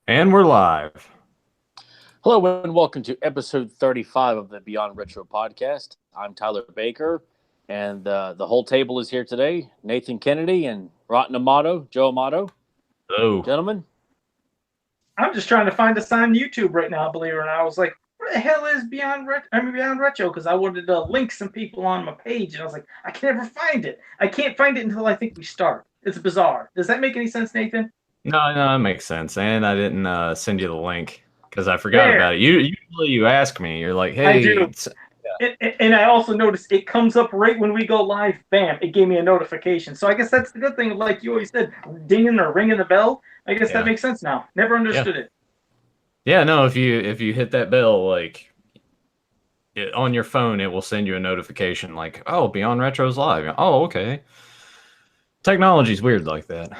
And we're live. Hello and welcome to episode 35 of the Beyond Retro podcast. I'm Tyler Baker, and the whole table is here today. Nathan Kennedy and Rotten Amato, Joe Amato. Hello. Gentlemen, I'm just trying to find us on YouTube right now. Believe it or not, I was like, "Where the hell is Beyond Retro?" Because I wanted to link some people on my page, and I was like, I can never find it. I can't find it until I think we start. It's bizarre. Does that make any sense, Nathan? No, it makes sense. And I didn't send you the link because I forgot There, about it. Usually you ask me, you're like, I hey, do. And I also noticed it comes up right when we go live. Bam! It gave me a notification. So I guess that's the good thing. Like you always said, dinging or ringing the bell. I guess that yeah. makes sense now. Never Yeah. understood it. Yeah, no, if you hit that bell, like on your phone, it will send you a notification like, oh, Beyond Retro's live. Oh, okay. Technology's weird like that.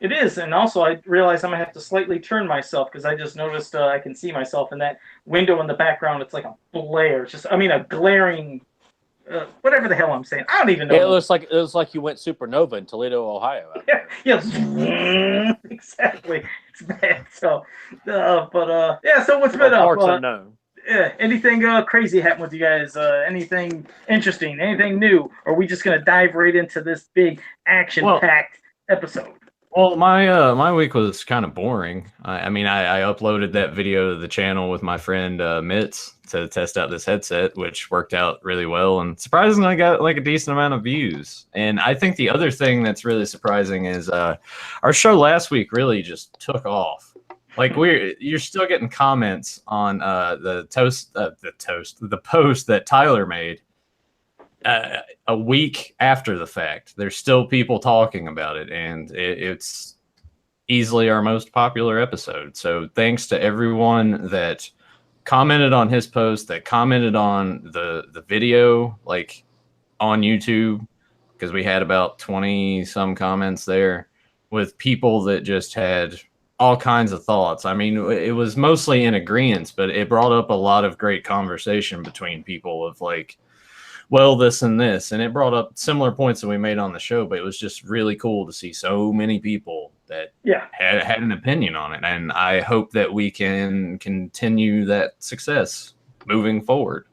It is, and also I realize I'm gonna have to slightly turn myself because I just noticed I can see myself in that window in the background. It's like a blare, a glaring, whatever the hell I'm saying. I don't even it know. looks like you went supernova in Toledo, Ohio. Yeah, yeah, exactly. It's bad. So, yeah. So what's been up? Parts unknown. Yeah, anything crazy happened with you guys? Anything interesting? Anything new? Or are we just gonna dive right into this big action-packed episode? Well, my week was kind of boring. I uploaded that video to the channel with my friend Mitz to test out this headset, which worked out really well, and surprisingly, I got like a decent amount of views. And I think the other thing that's really surprising is our show last week really just took off. Like you're still getting comments on the post that Tyler made a week after the fact. There's still people talking about it, and it's easily our most popular episode. So thanks to everyone that commented on his post, that commented on the video, like on YouTube, because we had about 20 some comments there with people that just had all kinds of thoughts. I mean, it was mostly in agreement, but it brought up a lot of great conversation between people of like, well, this and this, and it brought up similar points that we made on the show. But it was just really cool to see so many people that had an opinion on it, and I hope that we can continue that success moving forward.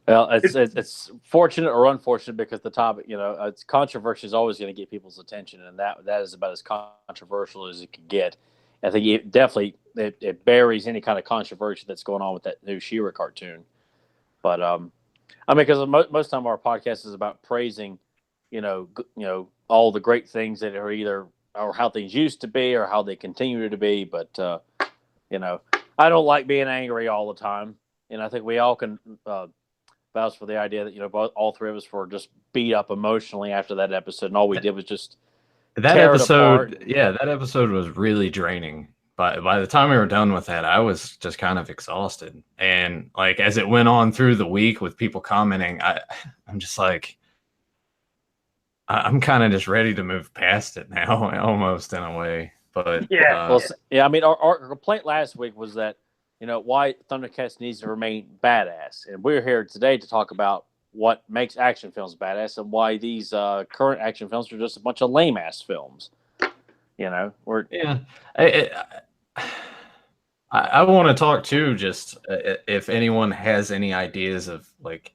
Well, it's fortunate or unfortunate because the topic, it's controversy is always going to get people's attention, and that is about as controversial as it can get. I think it buries any kind of controversy that's going on with that new She-Ra cartoon. But because most time our podcast is about praising, all the great things that are either or how things used to be or how they continue to be. But I don't like being angry all the time, and I think we all can vouch for the idea that all three of us were just beat up emotionally after that episode, and all we did was just that tear episode. It apart. Yeah, that episode was really draining. But by the time we were done with that, I was just kind of exhausted. And like as it went on through the week with people commenting, I'm just like, I'm kind of just ready to move past it now, almost in a way. But yeah, I mean, our complaint last week was that why Thundercats needs to remain badass, and we're here today to talk about what makes action films badass and why these current action films are just a bunch of lame ass films. I want to talk too. Just if anyone has any ideas of like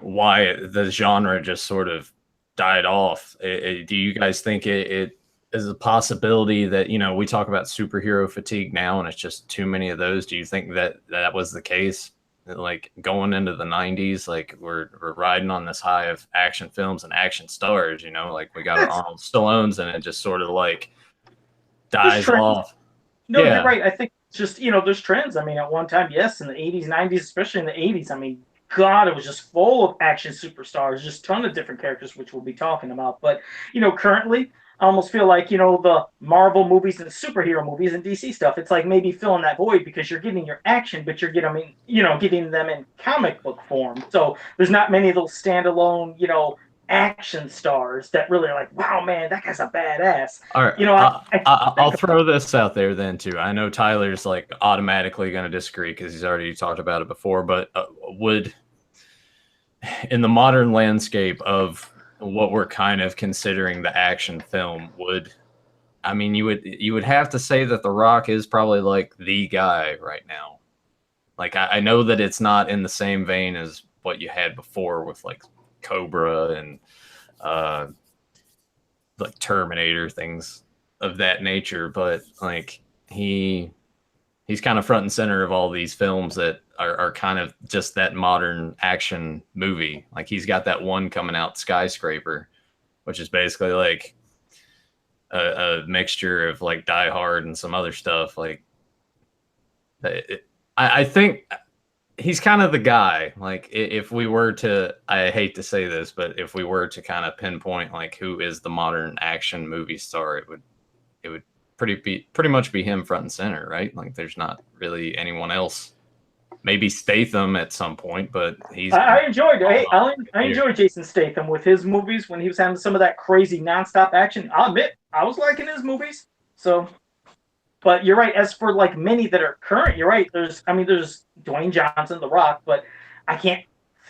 why the genre just sort of died off. Do you guys think it is a possibility that we talk about superhero fatigue now, and it's just too many of those? Do you think that was the case? Like going into the 90s, like we're riding on this high of action films and action stars, like we got our Arnold Stallones, and it just sort of like dies off. No, You're right. I think it's just, there's trends. I mean, at one time, yes, in the 80s, 90s, especially in the 80s, I mean, God, it was just full of action superstars, just a ton of different characters, which we'll be talking about. But, currently, I almost feel like, the Marvel movies and superhero movies and DC stuff, it's like maybe filling that void because you're getting your action, but you're getting them in comic book form. So there's not many of those standalone, action stars that really are like, wow, man, that guy's a badass. All right, I'll throw this out there then too. I know Tyler's like automatically going to disagree because he's already talked about it before, but would in the modern landscape of what we're kind of considering the action film, would I mean, you would have to say that The Rock is probably like the guy right now. Like I know that it's not in the same vein as what you had before with like Cobra and uh, like Terminator, things of that nature, but like he's kind of front and center of all these films that are kind of just that modern action movie. Like he's got that one coming out, Skyscraper, which is basically like a mixture of like Die Hard and some other stuff. Like I think he's kind of the guy. Like if we were to, I hate to say this, but if we were to kind of pinpoint like who is the modern action movie star, it would pretty much be him front and center, right? Like there's not really anyone else. Maybe Statham at some point, but I enjoyed Jason Statham with his movies when he was having some of that crazy nonstop action. I'll admit I was liking his movies. So, but you're right. As for like many that are current, you're right. There's Dwayne Johnson, The Rock, but I can't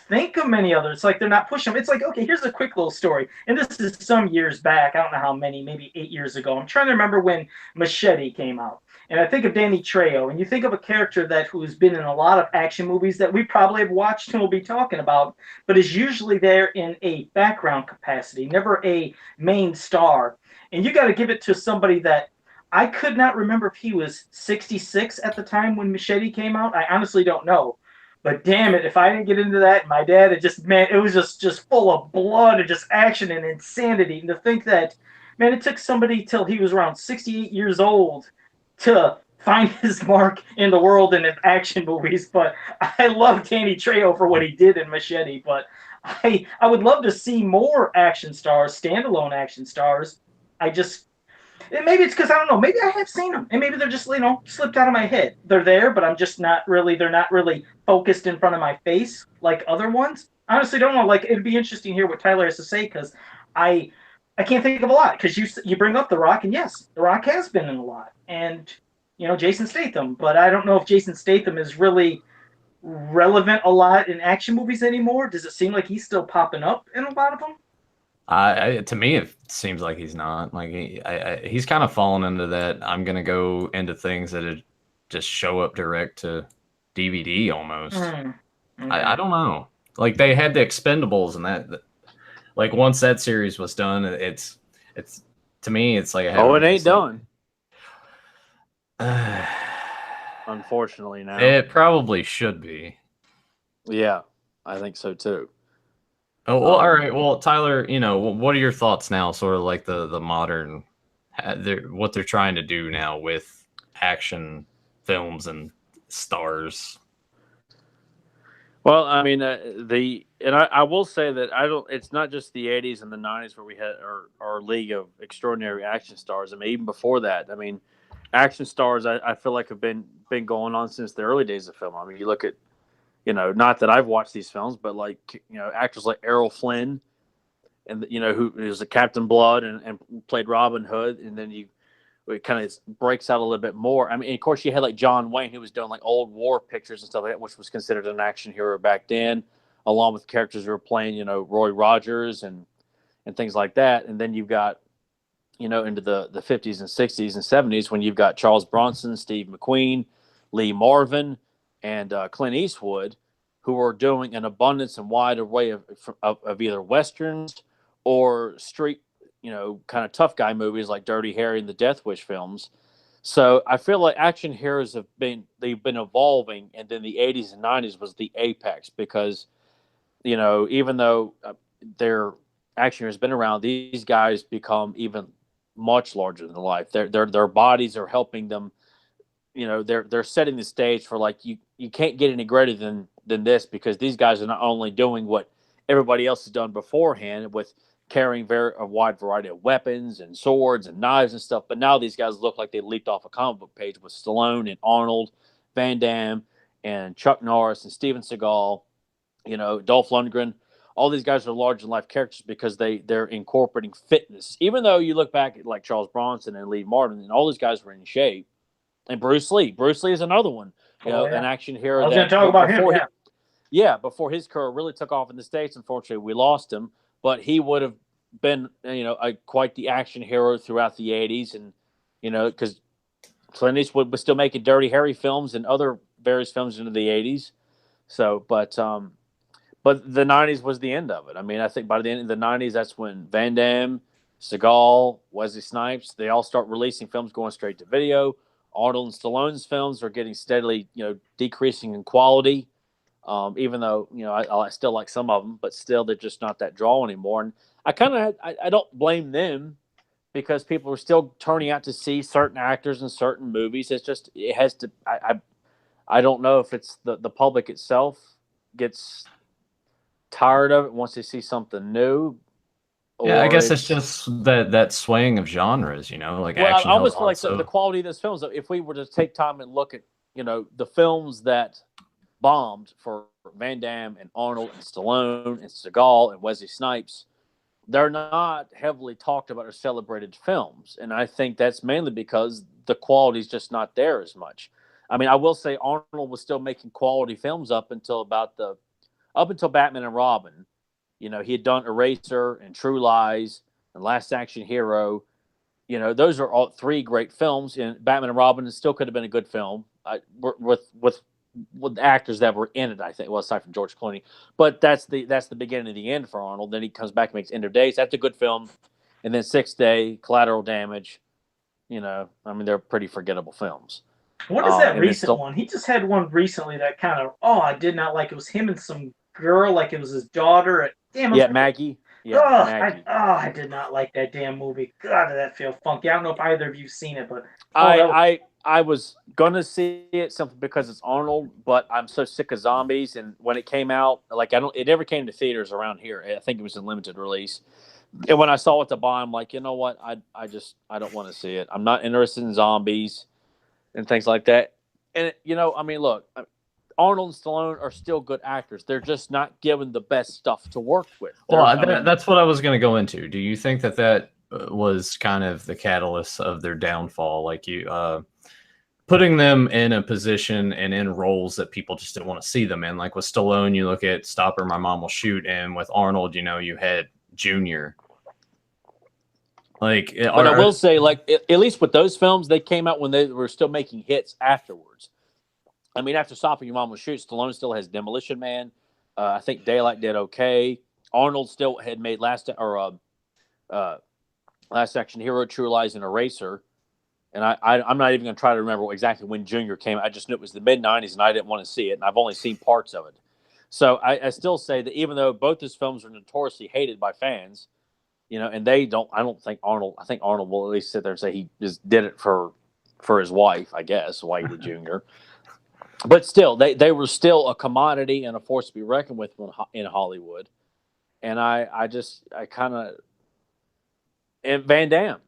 think of many others. Like they're not pushing them. It's like, okay, here's a quick little story. And this is some years back. I don't know how many, maybe 8 years ago. I'm trying to remember when Machete came out. And I think of Danny Trejo, and you think of a character who's been in a lot of action movies that we probably have watched and will be talking about, but is usually there in a background capacity, never a main star. And you got to give it to somebody that I could not remember if he was 66 at the time when Machete came out. I honestly don't know. But damn it, if I didn't get into that, my dad, it was just full of blood and just action and insanity. And to think that, man, it took somebody till he was around 68 years old to find his mark in the world and in action movies. But I love Danny Trejo for what he did in Machete. But I would love to see more action stars, standalone action stars. And maybe it's because I don't know. Maybe I have seen them, and maybe they're just slipped out of my head. They're there, but they're not really focused in front of my face like other ones. I honestly don't know. Like it'd be interesting to hear what Tyler has to say because I can't think of a lot. Because you bring up The Rock, and yes, The Rock has been in a lot, and Jason Statham. But I don't know if Jason Statham is really relevant a lot in action movies anymore. Does it seem like he's still popping up in a lot of them? To me, it seems like he's not. Like he's kind of fallen into that. I'm gonna go into things that just show up direct to DVD almost. Okay. I don't know. Like they had the Expendables and that. Like once that series was done, it's to me, it's like it ain't done. Unfortunately, now it probably should be. Yeah, I think so too. Oh, well, all right. Well, Tyler, what are your thoughts now? Sort of like the modern, what they're trying to do now with action films and stars. Well, I mean, I will say that it's not just the '80s and the '90s where we had our league of extraordinary action stars. I mean, even before that, I mean, action stars I feel like have been going on since the early days of film. I mean, you look at. Not that I've watched these films, but like, actors like Errol Flynn and, who is a Captain Blood and played Robin Hood. And then it kind of breaks out a little bit more. I mean, of course you had like John Wayne, who was doing like old war pictures and stuff like that, which was considered an action hero back then, along with characters who were playing, Roy Rogers and things like that. And then you've got, into the 50s and 60s and 70s when you've got Charles Bronson, Steve McQueen, Lee Marvin, and Clint Eastwood, who are doing an abundance and wide array of either westerns or street, kind of tough guy movies like Dirty Harry and the Death Wish films. So I feel like action heroes they've been evolving, and then the 80s and 90s was the apex because, even though their action heroes been around, these guys become even much larger than life. Their bodies are helping them. They're setting the stage for like you can't get any greater than this because these guys are not only doing what everybody else has done beforehand with carrying a wide variety of weapons and swords and knives and stuff, but now these guys look like they leaped off a comic book page with Stallone and Arnold, Van Damme, and Chuck Norris and Steven Seagal, Dolph Lundgren. All these guys are larger than life characters because they're incorporating fitness. Even though you look back at like Charles Bronson and Lee Marvin, and all these guys were in shape. And Bruce Lee is another one, an action hero. I was going to talk about him. Before his career really took off in the States, unfortunately, we lost him. But he would have been, quite the action hero throughout the '80s, and because Clint Eastwood was still making Dirty Harry films and other various films into the 80s. So, but the 90s was the end of it. I mean, I think by the end of the 90s, that's when Van Damme, Seagal, Wesley Snipes, they all start releasing films going straight to video. Arnold and Stallone's films are getting steadily, decreasing in quality. Even though, I still like some of them, but still they're just not that draw anymore. And I don't blame them, because people are still turning out to see certain actors in certain movies. It's just, it has to, I don't know if it's the public itself gets tired of it once they see something new. Yeah, I guess it's just that swaying of genres, like action. I almost feel like the quality of those films, if we were to take time and look at, the films that bombed for Van Damme and Arnold and Stallone and Seagal and Wesley Snipes, they're not heavily talked about or celebrated films. And I think that's mainly because the quality is just not there as much. I mean, I will say Arnold was still making quality films up until Batman and Robin. He had done Eraser and True Lies and Last Action Hero. Those are all three great films. And Batman and Robin still could have been a good film with actors that were in it, I think. Well, aside from George Clooney. But that's the beginning of the end for Arnold. Then he comes back and makes End of Days. That's a good film. And then Sixth Day, Collateral Damage. They're pretty forgettable films. What is that recent one? He just had one recently that kind of, I did not like. It was him and some girl, like it was his daughter. Maggie. Yeah, Maggie. I did not like that damn movie. God, did that feel funky. I don't know if either of you've seen it, but I was gonna see it simply because it's Arnold, but I'm so sick of zombies. And when it came out, it never came to theaters around here. I think it was a limited release. And when I saw it to buy, I'm like, you know what? I don't want to see it. I'm not interested in zombies and things like that. And look, Arnold and Stallone are still good actors. They're just not given the best stuff to work with. That's what I was going to go into. Do you think that was kind of the catalyst of their downfall? Like putting them in a position and in roles that people just didn't want to see them in. Like with Stallone, you look at Stop or My Mom Will Shoot, and with Arnold, you had Junior. I will say, at least with those films, they came out when they were still making hits afterwards. I mean, after Stop or Your Mom Will Shoot, Stallone still has Demolition Man. I think Daylight did okay. Arnold still had made Last Action Hero, True Lies, and Eraser. And I'm not even going to try to remember exactly when Junior came. I just knew it was the mid-'90s, and I didn't want to see it. And I've only seen parts of it. So I still say that even though both his films are notoriously hated by fans, and I think Arnold will at least sit there and say he just did it for his wife, I guess, why he did Junior. But still, they were still a commodity and a force to be reckoned with in Hollywood. And and Van Damme,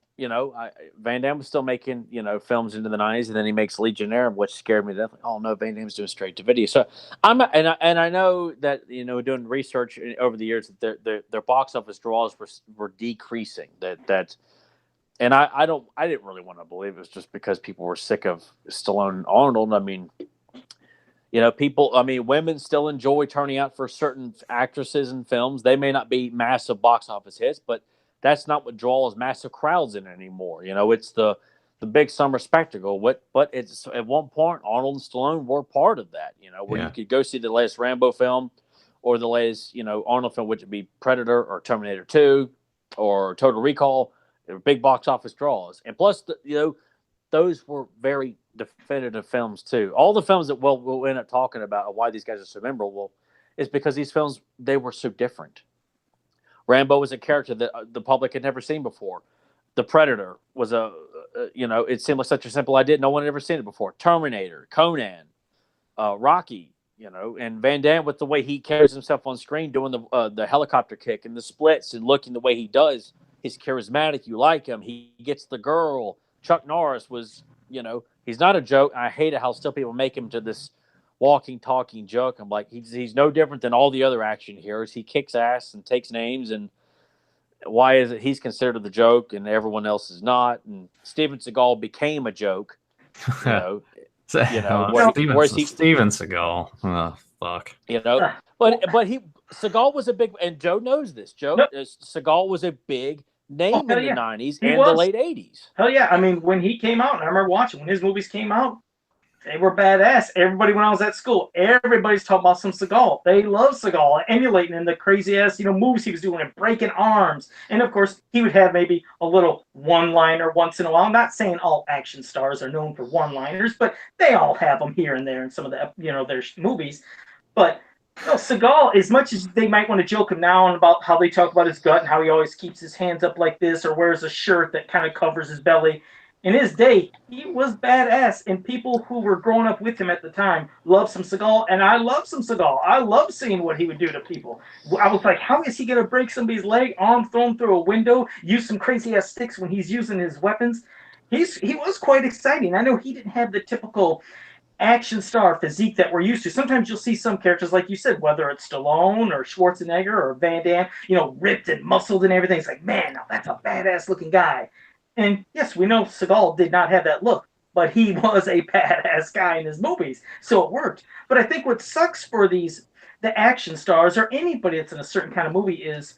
Van Damme was still making, films into the 90s, and then he makes Legionnaire, which scared me. Definitely. Oh no, Van Damme's doing straight to video. So I know that, doing research over the years, that their box office draws were decreasing. And I didn't really want to believe it was just because people were sick of Stallone and Arnold. I mean, women still enjoy turning out for certain actresses in films. They may not be massive box office hits, but that's not what draws massive crowds in anymore. It's the big summer spectacle. But it's at one point, Arnold and Stallone were part of that. Where you could go see the latest Rambo film, or the latest Arnold film, which would be Predator or Terminator 2 or Total Recall. They were big box office draws, and plus those were very definitive films too. All the films that we'll end up talking about why these guys are so memorable is because these films, they were so different. Rambo was a character that the public had never seen before. The Predator was it seemed like such a simple idea. No one had ever seen it before. Terminator, Conan, Rocky, and Van Damme, with the way he carries himself on screen, doing the helicopter kick and the splits and looking the way he does. He's charismatic. You like him. He gets the girl. Chuck Norris was, he's not a joke. I hate it how still people make him to this walking, talking joke. I'm like, he's no different than all the other action heroes. He kicks ass and takes names. And why is it he's considered the joke and everyone else is not? And Steven Seagal became a joke. Steven Seagal. Oh, fuck. But Seagal was a big, and Joe knows this. Seagal was a big name hell in the yeah. 90s He and the was. late 80s. Hell yeah. I mean, when he came out, and I remember watching when his movies came out, they were badass. Everybody, when I was at school, everybody's talking about some Seagal. They love Seagal, emulating in the crazy ass, moves he was doing and breaking arms. And of course, he would have maybe a little one-liner once in a while. I'm not saying all action stars are known for one-liners, but they all have them here and there in some of the, their movies. But Seagal, as much as they might want to joke him now about how they talk about his gut and how he always keeps his hands up like this or wears a shirt that kind of covers his belly, in his day, he was badass, and people who were growing up with him at the time loved some Seagal, and I love some Seagal. I love seeing what he would do to people. I was like, how is he going to break somebody's leg, arm, throw him through a window, use some crazy-ass sticks when he's using his weapons? He was quite exciting. I know he didn't have the typical action star physique that we're used to. Sometimes you'll see some characters, like you said, whether it's Stallone or Schwarzenegger or Van Damme, ripped and muscled and everything. It's like, man, now that's a badass looking guy. And yes, we know Seagal did not have that look, but he was a badass guy in his movies, so it worked. But I think what sucks for the action stars or anybody that's in a certain kind of movie is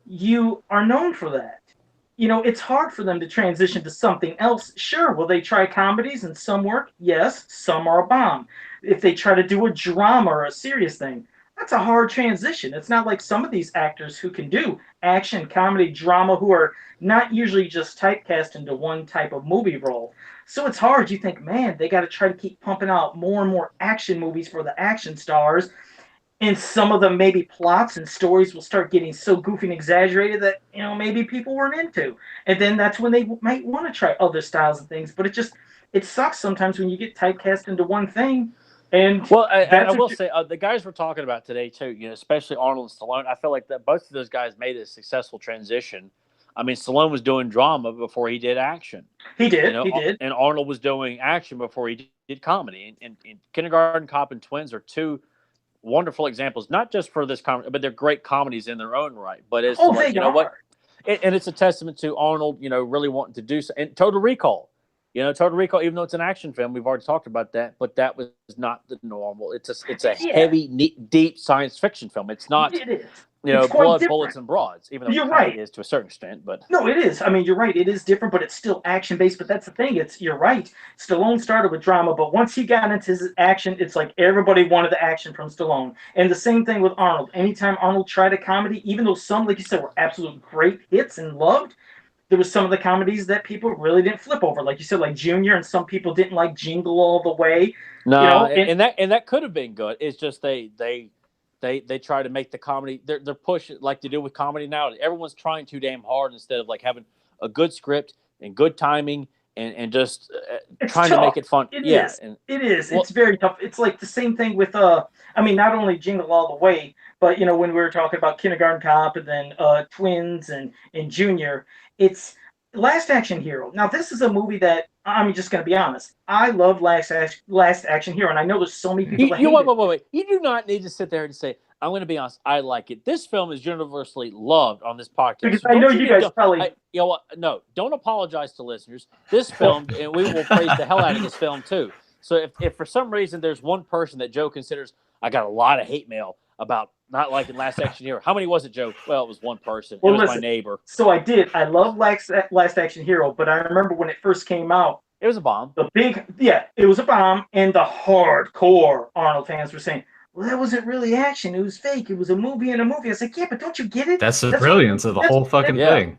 you are known for that. It's hard for them to transition to something else. Sure, will they try comedies and some work? Yes, some are a bomb. If they try to do a drama or a serious thing, that's a hard transition. It's not like some of these actors who can do action, comedy, drama, who are not usually just typecast into one type of movie role. So it's hard. You think, man, they got to try to keep pumping out more and more action movies for the action stars. And some of them, maybe plots and stories will start getting so goofy and exaggerated that, maybe people weren't into. And then that's when they might want to try other styles and things. But it sucks sometimes when you get typecast into one thing. And well, I will say the guys we're talking about today too, especially Arnold and Stallone. I feel like that both of those guys made a successful transition. I mean, Stallone was doing drama before he did action. He did. He did. And Arnold was doing action before he did comedy. And Kindergarten Cop and Twins are two wonderful examples, not just for this comedy, but they're great comedies in their own right. But it's what, and it's a testament to Arnold, really wanting to do so. And Total Recall. Total Recall, even though it's an action film, we've already talked about that, but that was not the normal. It's a heavy, deep science fiction film. It's not, it is. blood, bullets, and broads, even though you're right. It is to a certain extent. But no, it is. I mean, you're right. It is different, but it's still action based. But that's the thing. You're right. Stallone started with drama, but once he got into his action, it's like everybody wanted the action from Stallone. And the same thing with Arnold. Anytime Arnold tried a comedy, even though some, like you said, were absolute great hits and loved, there was some of the comedies that people really didn't flip over, like you said, like Junior, and some people didn't like Jingle All the Way. No, and that could have been good. It's just they try to make the comedy. They're pushing like they do with comedy now. Everyone's trying too damn hard instead of like having a good script and good timing and just trying tough. To make it fun. It is. Well, it's very tough. It's like the same thing with not only Jingle All the Way, but when we were talking about Kindergarten Cop and then Twins and Junior. It's Last Action Hero. Now, this is a movie that, I'm just going to be honest, I love Last Action Hero, and I know there's so many people that hate it. Wait. You do not need to sit there and say, I'm going to be honest, I like it. This film is universally loved on this podcast. Because I know you guys probably... You know what? No, don't apologize to listeners. This film, and we will praise the hell out of this film, too. So if for some reason there's one person that Joe considers, I got a lot of hate mail about not liking Last Action Hero. How many was it, Joe? Well, it was one person. It was my neighbor. So I love Last Action Hero, but I remember when it first came out, it was a bomb. It was a bomb, and the hardcore Arnold fans were saying, well, that wasn't really action. It was fake. It was a movie in a movie. I was like, yeah, but don't you get it? That's the brilliance of the whole fucking thing.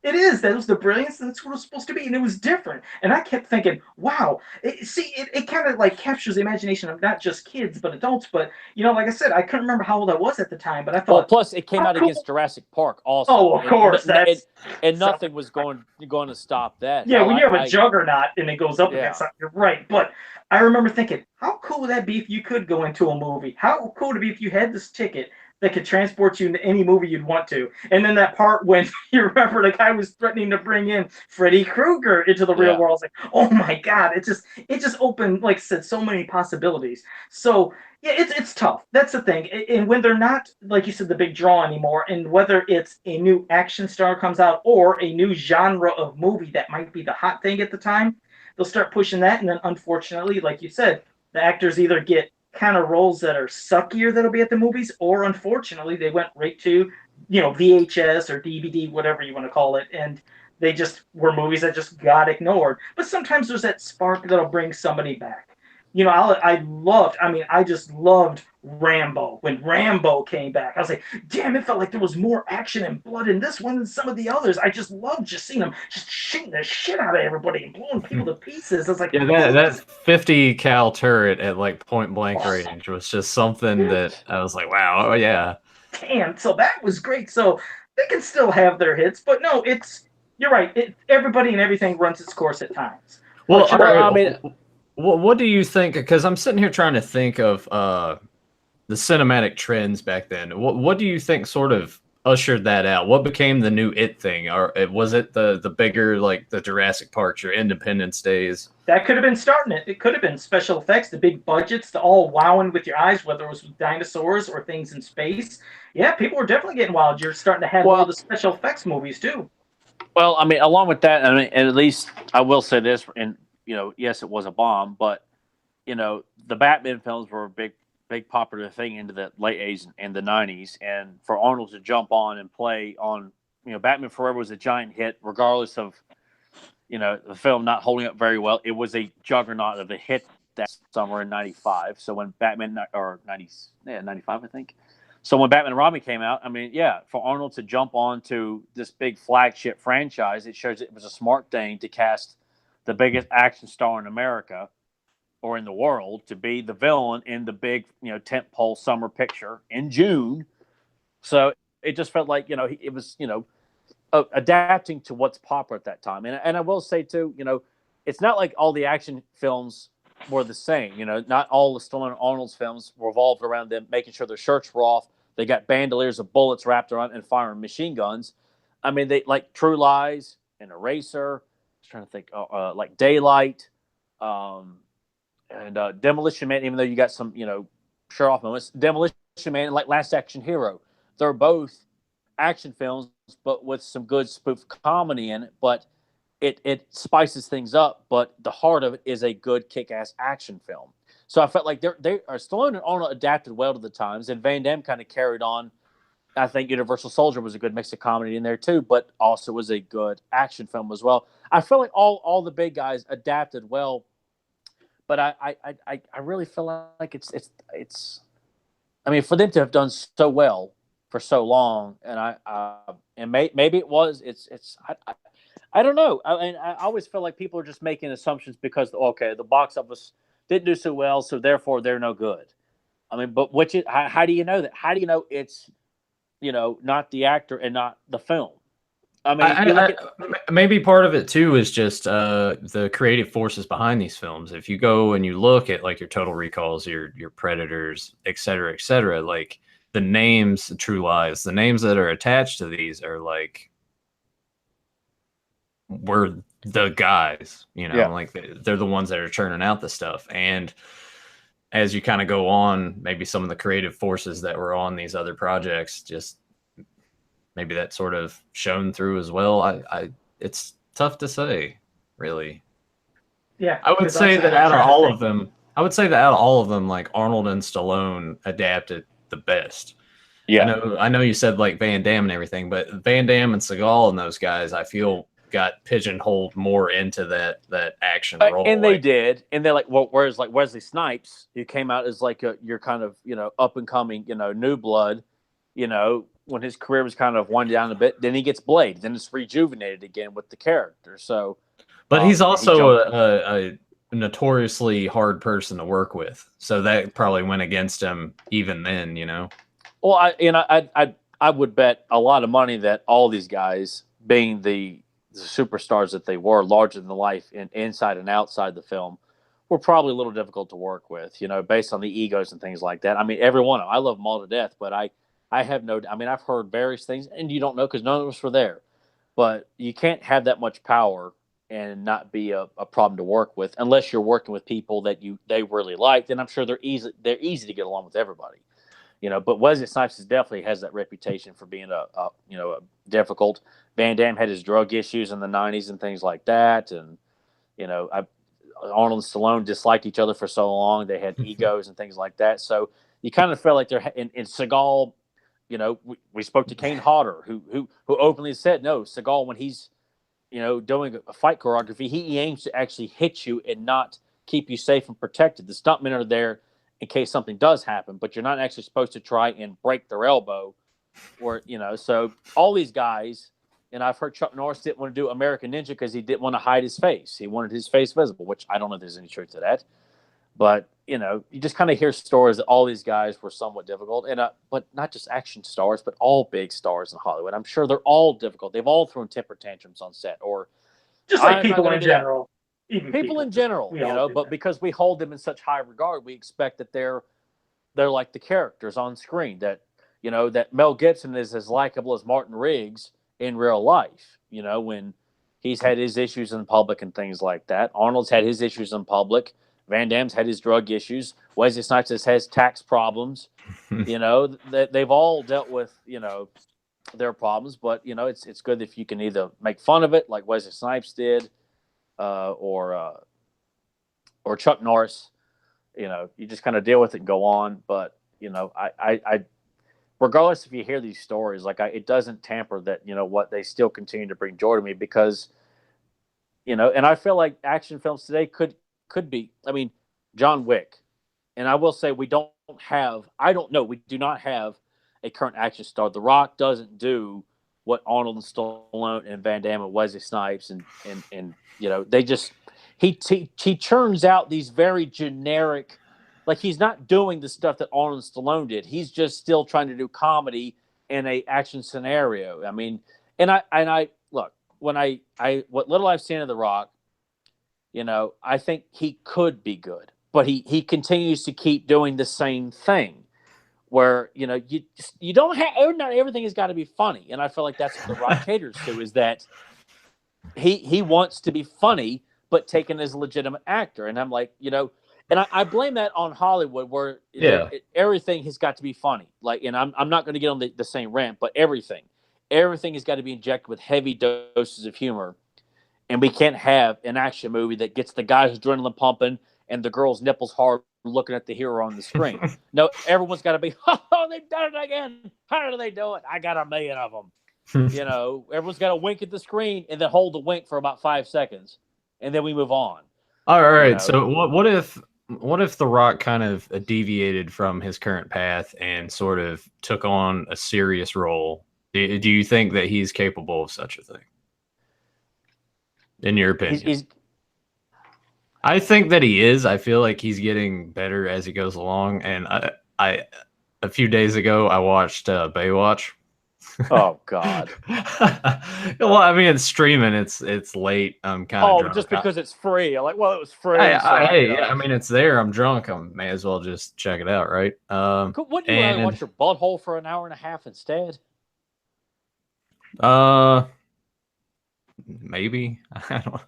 It is. That was the brilliance. That's what it was supposed to be. And it was different. And I kept thinking, wow. It kind of like captures the imagination of not just kids, but adults. But, like I said, I couldn't remember how old I was at the time. But I thought. Well, plus, it came out against Jurassic Park also. Oh, of course. And nothing was going to stop that. Yeah, when you have a juggernaut and it goes up against something, you're right. But I remember thinking, how cool would that be if you could go into a movie? How cool would it be if you had this ticket that could transport you into any movie you'd want to? And then that part when you remember the guy was threatening to bring in Freddy Krueger into the real world. I was like, oh my God, it just opened, like I said, so many possibilities. So yeah, it's tough. That's the thing. And when they're not, like you said, the big draw anymore, and whether it's a new action star comes out or a new genre of movie that might be the hot thing at the time, they'll start pushing that. And then unfortunately, like you said, the actors either get kind of roles that are suckier that'll be at the movies, or unfortunately they went right to VHS or DVD, whatever you want to call it, and they just were movies that just got ignored. But sometimes there's that spark that'll bring somebody back. I just loved Rambo. When Rambo came back, I was like, damn, it felt like there was more action and blood in this one than some of the others. I just loved just seeing them just shooting the shit out of everybody and blowing people to pieces. It's like, Yeah, that 50 cal turret at like point blank range was just something that I was like, wow, oh yeah. Damn, so that was great. So they can still have their hits, but no, you're right. Everybody and everything runs its course at times. Well, I mean, what do you think? Because I'm sitting here trying to think of the cinematic trends back then. What do you think sort of ushered that out? What became the new it thing? Or was it the bigger, like the Jurassic Parks or Independence Days? That could have been starting it. It could have been special effects, the big budgets, the all wowing with your eyes, whether it was with dinosaurs or things in space. Yeah, people were definitely getting wild. You're starting to have all the special effects movies too. Well, I mean, along with that, I mean, and at least I will say this, and yes, it was a bomb, but the Batman films were a big popular thing into the late 80s and the 90s, and for Arnold to jump on and play on, Batman Forever was a giant hit, regardless of the film not holding up very well. It was a juggernaut of a hit that summer in '95. So when Batman or '95, I think. So when Batman and Robin came out, I mean, yeah, for Arnold to jump onto this big flagship franchise, it shows it was a smart thing to cast the biggest action star in America or in the world to be the villain in the big, tentpole summer picture in June. So it just felt like, it was, adapting to what's popular at that time. And I will say too, it's not like all the action films were the same. Not all the Stallone and Arnold's films revolved around them making sure their shirts were off. They got bandoliers of bullets wrapped around and firing machine guns. I mean, they like True Lies and Eraser. I was trying to think, like Daylight, and Demolition Man. Even though you got some, show off moments, Demolition Man and like Last Action Hero. They're both action films, but with some good spoof comedy in it. But it spices things up. But the heart of it is a good kick-ass action film. So I felt like Stallone and Arnold adapted well to the times, and Van Damme kind of carried on. I think Universal Soldier was a good mix of comedy in there too, but also was a good action film as well. I feel like all the big guys adapted well, but I really feel like it's. I mean, for them to have done so well for so long, and maybe it was I don't know. I always feel like people are just making assumptions because the box office didn't do so well, so therefore they're no good. I mean, but how do you know that? How do you know it's not the actor and not the film? I mean, maybe part of it too is just the creative forces behind these films. If you go and you look at like your Total Recalls, your Predators, et cetera, like the names, True Lies, the names that are attached to these are like we're the guys, like they're the ones that are churning out the stuff. And as you kind of go on, maybe some of the creative forces that were on these other projects, just maybe that sort of shown through as well. It's tough to say, really. Yeah, I would say that out of all of them, like Arnold and Stallone adapted the best. Yeah, I know you said like Van Damme and everything, but Van Damme and Seagal and those guys, I feel got pigeonholed more into that action role. And they did. And they're like, whereas like Wesley Snipes, who came out as like your kind of, up and coming, new blood, when his career was kind of winding down a bit, then he gets Blade. Then it's rejuvenated again with the character. So, but he's also a notoriously hard person to work with. So that probably went against him even then, Well, I would bet a lot of money that all these guys, being the superstars that they were, larger than life inside and outside the film, were probably a little difficult to work with, based on the egos and things like that. I mean, every one of them, I love them all to death, but I have I've heard various things, and you don't know because none of us were there, but you can't have that much power and not be a problem to work with unless you're working with people that they really like. Then I'm sure they're easy to get along with everybody. But Wesley Snipes definitely has that reputation for being a difficult. Van Damme had his drug issues in the 90s and things like that. And, Arnold and Stallone disliked each other for so long. They had egos and things like that. So you kind of felt like they're in Seagal, we spoke to Kane Hodder, who openly said, no, Seagal, when he's, doing a fight choreography, he aims to actually hit you and not keep you safe and protected. The stuntmen are there in case something does happen, but you're not actually supposed to try and break their elbow or, so all these guys, and I've heard Chuck Norris didn't want to do American Ninja because he didn't want to hide his face. He wanted his face visible, which I don't know if there's any truth to that. But, you just kind of hear stories that all these guys were somewhat difficult. And but not just action stars, but all big stars in Hollywood. I'm sure they're all difficult. They've all thrown temper tantrums on set. Or just like people in general. Even people in general, but because we hold them in such high regard, we expect that they're like the characters on screen, that, that Mel Gibson is as likable as Martin Riggs in real life, when he's had his issues in public and things like that. Arnold's had his issues in public. Van Damme's had his drug issues. Wesley Snipes has tax problems. They've all dealt with, their problems, but, it's good if you can either make fun of it like Wesley Snipes did, or Chuck Norris, you just kind of deal with it and go on. But, I regardless if you hear these stories, it doesn't tamper that, what they still continue to bring joy to me because, and I feel like action films today could be, John Wick. And I will say we do not have a current action star. The Rock doesn't do what Arnold and Stallone and Van Damme and Wesley Snipes and they just he churns out these very generic, like he's not doing the stuff that Arnold and Stallone did. He's just still trying to do comedy in a action scenario. And I look, what little I've seen of The Rock, I think he could be good, but he continues to keep doing the same thing. Where you don't have, not everything has got to be funny, and I feel like that's what The Rock caters to, is that he wants to be funny but taken as a legitimate actor. And I'm like, and I blame that on Hollywood, where everything has got to be funny. And I'm not going to get on the same rant, but everything has got to be injected with heavy doses of humor, and we can't have an action movie that gets the guy's adrenaline pumping and the girl's nipples hard looking at the hero on the screen. No, everyone's got to be, oh, they've done it again. How do they do it? I got a million of them. Everyone's got to wink at the screen and then hold the wink for about 5 seconds, and then we move on. All right. So what if The Rock kind of deviated from his current path and sort of took on a serious role? Do you think that he's capable of such a thing? In your opinion? I think that he is. I feel like he's getting better as he goes along. And I a few days ago, I watched Baywatch. Oh God! Well, it's streaming. It's late. I'm kind of drunk. Just because it's free. I'm like, well, it was free. It's there. I'm drunk. I may as well just check it out, right? Wouldn't you rather watch your butthole for an hour and a half instead? Maybe. I don't.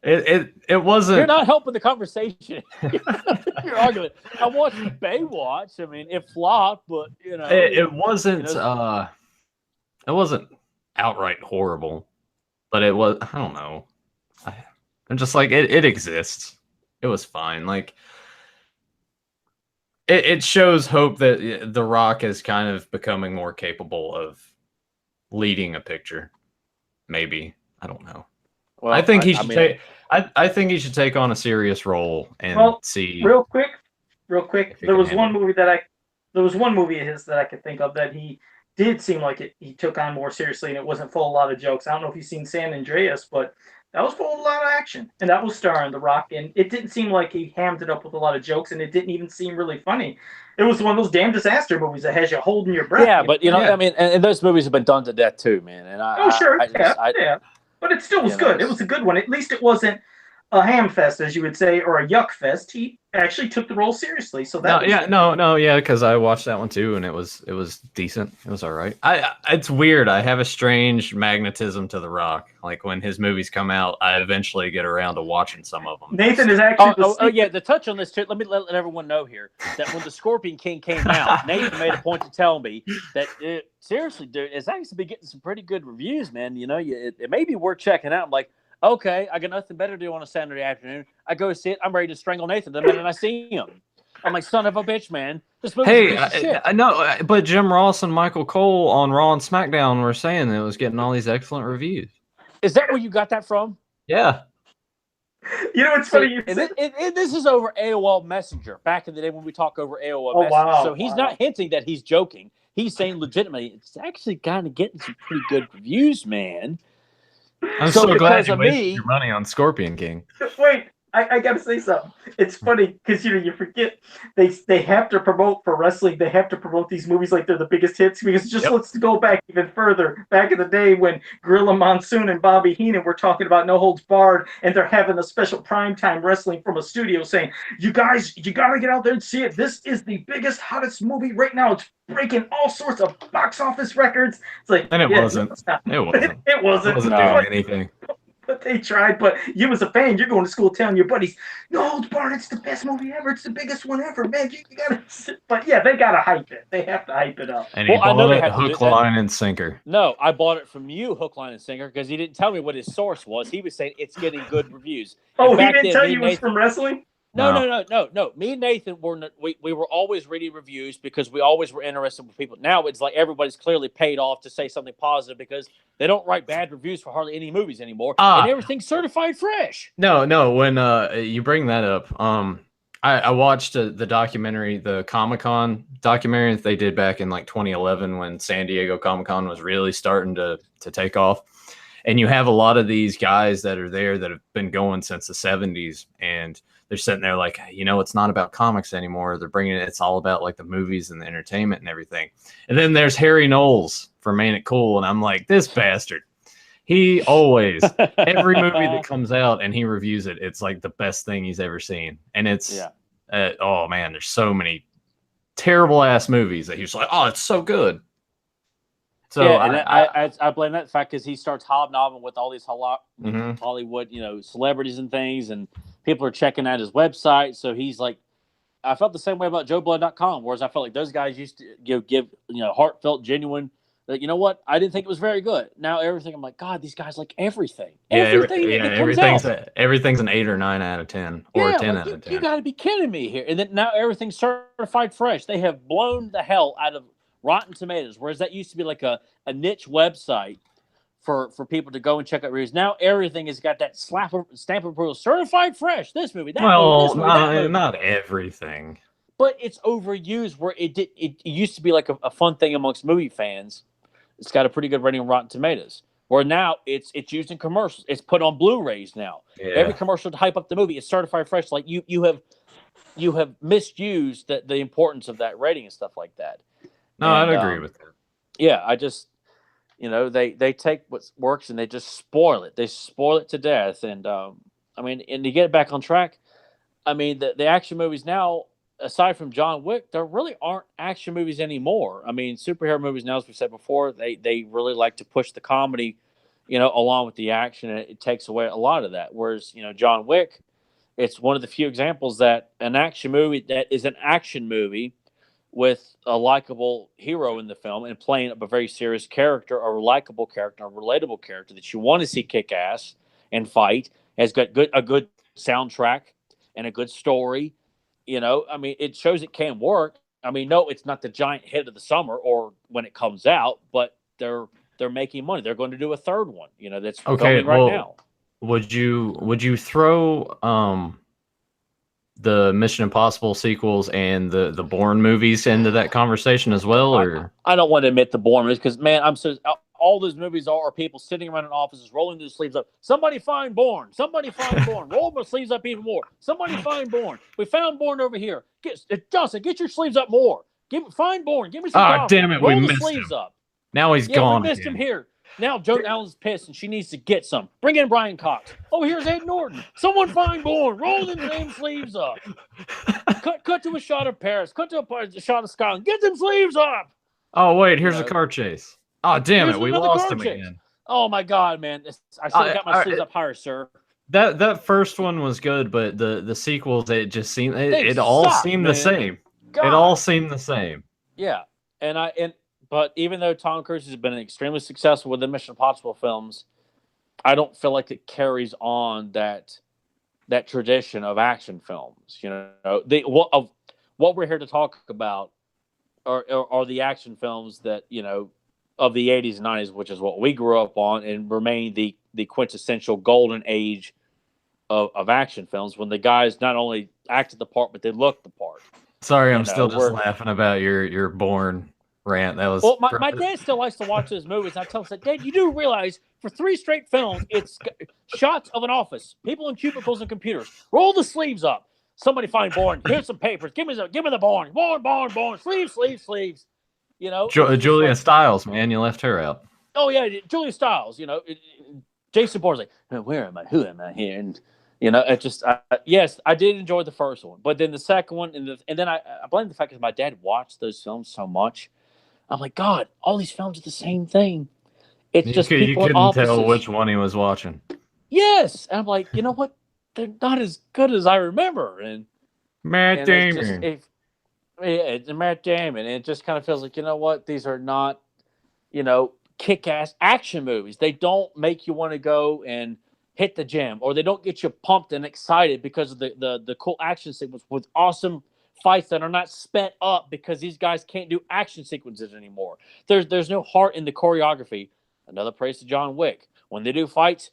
It wasn't. You're not helping the conversation. You're arguing. I watched Baywatch. It flopped, but it wasn't. It wasn't outright horrible, but it was. I don't know. I'm just like it exists. It was fine. Like it shows hope that The Rock is kind of becoming more capable of leading a picture. Maybe. I don't know. Well, I think he should take. I think he should take on a serious role and see. Real quick. There was one movie of his that I could think of that he did seem like he took on more seriously, and it wasn't full of a lot of jokes. I don't know if you've seen San Andreas, but that was full of a lot of action, and that was starring The Rock, and it didn't seem like he hammed it up with a lot of jokes, and it didn't even seem really funny. It was one of those damn disaster movies that has you holding your breath. Yeah, but and those movies have been done to death too, man. And sure, but it still was good. It was a good one. At least it wasn't a ham fest, as you would say, or a yuck fest. He actually took the role seriously. So that because I watched that one too, and it was decent. It was all right. It's weird. I have a strange magnetism to The Rock. Like when his movies come out, I eventually get around to watching some of them. Nathan is actually. To touch on this too. Let me let everyone know here that when The Scorpion King came out, Nathan made a point to tell me that seriously, dude, it's actually been getting some pretty good reviews, man. It may be worth checking out. I'm like, okay, I got nothing better to do on a Saturday afternoon. I go see it. I'm ready to strangle Nathan the minute I see him. I'm like, son of a bitch, man. This movie's a Hey, piece of shit. I know, but Jim Ross and Michael Cole on Raw and SmackDown were saying that it was getting all these excellent reviews. Is that where you got that from? Yeah. You know, it's See, funny you and said. this is over AOL Messenger back in the day when we talk over AOL Oh, Messenger. wow, So he's wow. not hinting that he's joking. He's saying legitimately, it's actually kind of getting some pretty good reviews, man. I'm So so glad because you of wasted me- your money on Scorpion King. Wait, I gotta say something. It's funny because you forget they have to promote for wrestling. They have to promote these movies like they're the biggest hits because just let's go back even further. Back in the day when Gorilla Monsoon and Bobby Heenan were talking about No Holds Barred, and they're having a special primetime wrestling from a studio saying, "You guys, you gotta get out there and see it. This is the biggest, hottest movie right now. It's breaking all sorts of box office records." It's like, And it yeah, wasn't. no, it's not. It wasn't. It wasn't. It wasn't No. doing anything. But they tried. But you as a fan, you're going to school telling your buddies, "No Holds Barred, it's the best movie ever. It's the biggest one ever, man. You gotta." But yeah, they gotta hype it. They have to hype it up. And Well, he I know bought they it have to do hook, that. line, and sinker. No, I bought it from you, hook, line, and sinker, because he didn't tell me what his source was. He was saying it's getting good reviews. Oh, And he back didn't then, tell me you and it was Nathan- from wrestling? No. Me and Nathan we were always reading reviews because we always were interested with people. Now it's like everybody's clearly paid off to say something positive because they don't write bad reviews for hardly any movies anymore, and everything's certified fresh. No. When you bring that up, I watched the documentary, the Comic-Con documentary that they did back in like 2011 when San Diego Comic-Con was really starting to take off. And you have a lot of these guys that are there that have been going since the 70s, and they're sitting there like, it's not about comics anymore. They're bringing it. It's all about like the movies and the entertainment and everything. And then there's Harry Knowles from Ain't It Cool. And I'm like, this bastard. He always, every movie that comes out and he reviews it, it's like the best thing he's ever seen. And it's, oh man, there's so many terrible ass movies that he's like, oh, it's so good. So I blame that fact because he starts hobnobbing with all these Hollywood, celebrities and things, and people are checking out his website. So he's like, I felt the same way about JoeBlood.com, whereas I felt like those guys used to give heartfelt, genuine. Like, you know what? I didn't think it was very good. Now everything, I'm like, God, these guys like everything. Everything's an 8 or 9 out of 10 or a 10 out of 10. You got to be kidding me here. And then now everything's certified fresh. They have blown the hell out of Rotten Tomatoes, whereas that used to be like a niche website for people to go and check out reviews. Now everything has got that stamp of approval, certified fresh. This movie, that movie, this movie, that movie. Not everything. But it's overused where it used to be like a fun thing amongst movie fans. It's got a pretty good rating on Rotten Tomatoes. Where now it's used in commercials. It's put on Blu-rays now. Yeah. Every commercial to hype up the movie is certified fresh. Like you have misused the importance of that rating and stuff like that. No, I'd agree with that. Yeah, I just they take what works and they just spoil it. They spoil it to death. And and to get it back on track, the action movies now, aside from John Wick, there really aren't action movies anymore. Superhero movies now, as we said before, they really like to push the comedy, along with the action, and it takes away a lot of that. Whereas, John Wick, it's one of the few examples that an action movie that is an action movie with a likable hero in the film and playing up a very serious character, a likable character, a relatable character that you want to see kick ass and fight, has got a good soundtrack and a good story. It shows it can work. No, it's not the giant hit of the summer or when it comes out, but they're making money. They're going to do a third one, that's going right now. Would you throw the Mission Impossible sequels and the Bourne movies into that conversation as well, or I don't want to admit the Bourne movies because, man, all those movies are people sitting around in offices rolling their sleeves up. Somebody find Bourne. Somebody find Bourne. Roll my sleeves up even more. Somebody find Bourne. We found Bourne over here. Johnson, get your sleeves up more. Find Bourne. Give me some coffee. Damn it, roll we the missed sleeves him. up. Now he's gone. We missed him here. Now Joan Allen's pissed and she needs to get some. Bring in Brian Cox. Oh, here's Ed Norton. Someone find Bourne. Roll them damn sleeves up. Cut to a shot of Paris. Cut to a shot of Scotland. Get them sleeves up. Oh, wait, here's a car chase. Oh, damn it, we lost him again. Oh, my God, man. I should have got my sleeves up higher, sir. That first one was good, but the sequels, it just seemed it all seemed the same. God. It all seemed the same. Yeah, but even though Tom Cruise has been extremely successful with the Mission Impossible films, I don't feel like it carries on that tradition of action films. what we're here to talk about are the action films that, you know, of the 80s and 90s, which is what we grew up on and remain the quintessential golden age of action films, when the guys not only acted the part, but they looked the part. Sorry, I'm still just laughing about your Bourne rant. That was my dad still likes to watch those movies. And I tell him, Dad, you do realize for 3 straight films, it's shots of an office, people in cubicles and computers. Roll the sleeves up. Somebody find Bourne. Here's some papers. Give me the Bourne. Bourne. Sleeves. You know, Julia Stiles, man, you left her out. Oh yeah, Julia Stiles. You know, Jason Bourne's like, where am I? Who am I here? And you know, it just yes, I did enjoy the first one, but then the second one, and then I blame the fact that my dad watched those films so much. I'm like, God, all these films are the same thing. It's just people you couldn't opposites. tell which one he was watching. Yes, and I'm like, you know what? They're not as good as I remember. And Matt Damon. It's Matt Damon. And it just kind of feels like, you know what? These are not, you know, kick-ass action movies. They don't make you want to go and hit the gym, or they don't get you pumped and excited because of the cool action sequence with awesome fights that are not sped up because these guys can't do action sequences anymore. There's no heart in the choreography. Another praise to John Wick. When they do fights,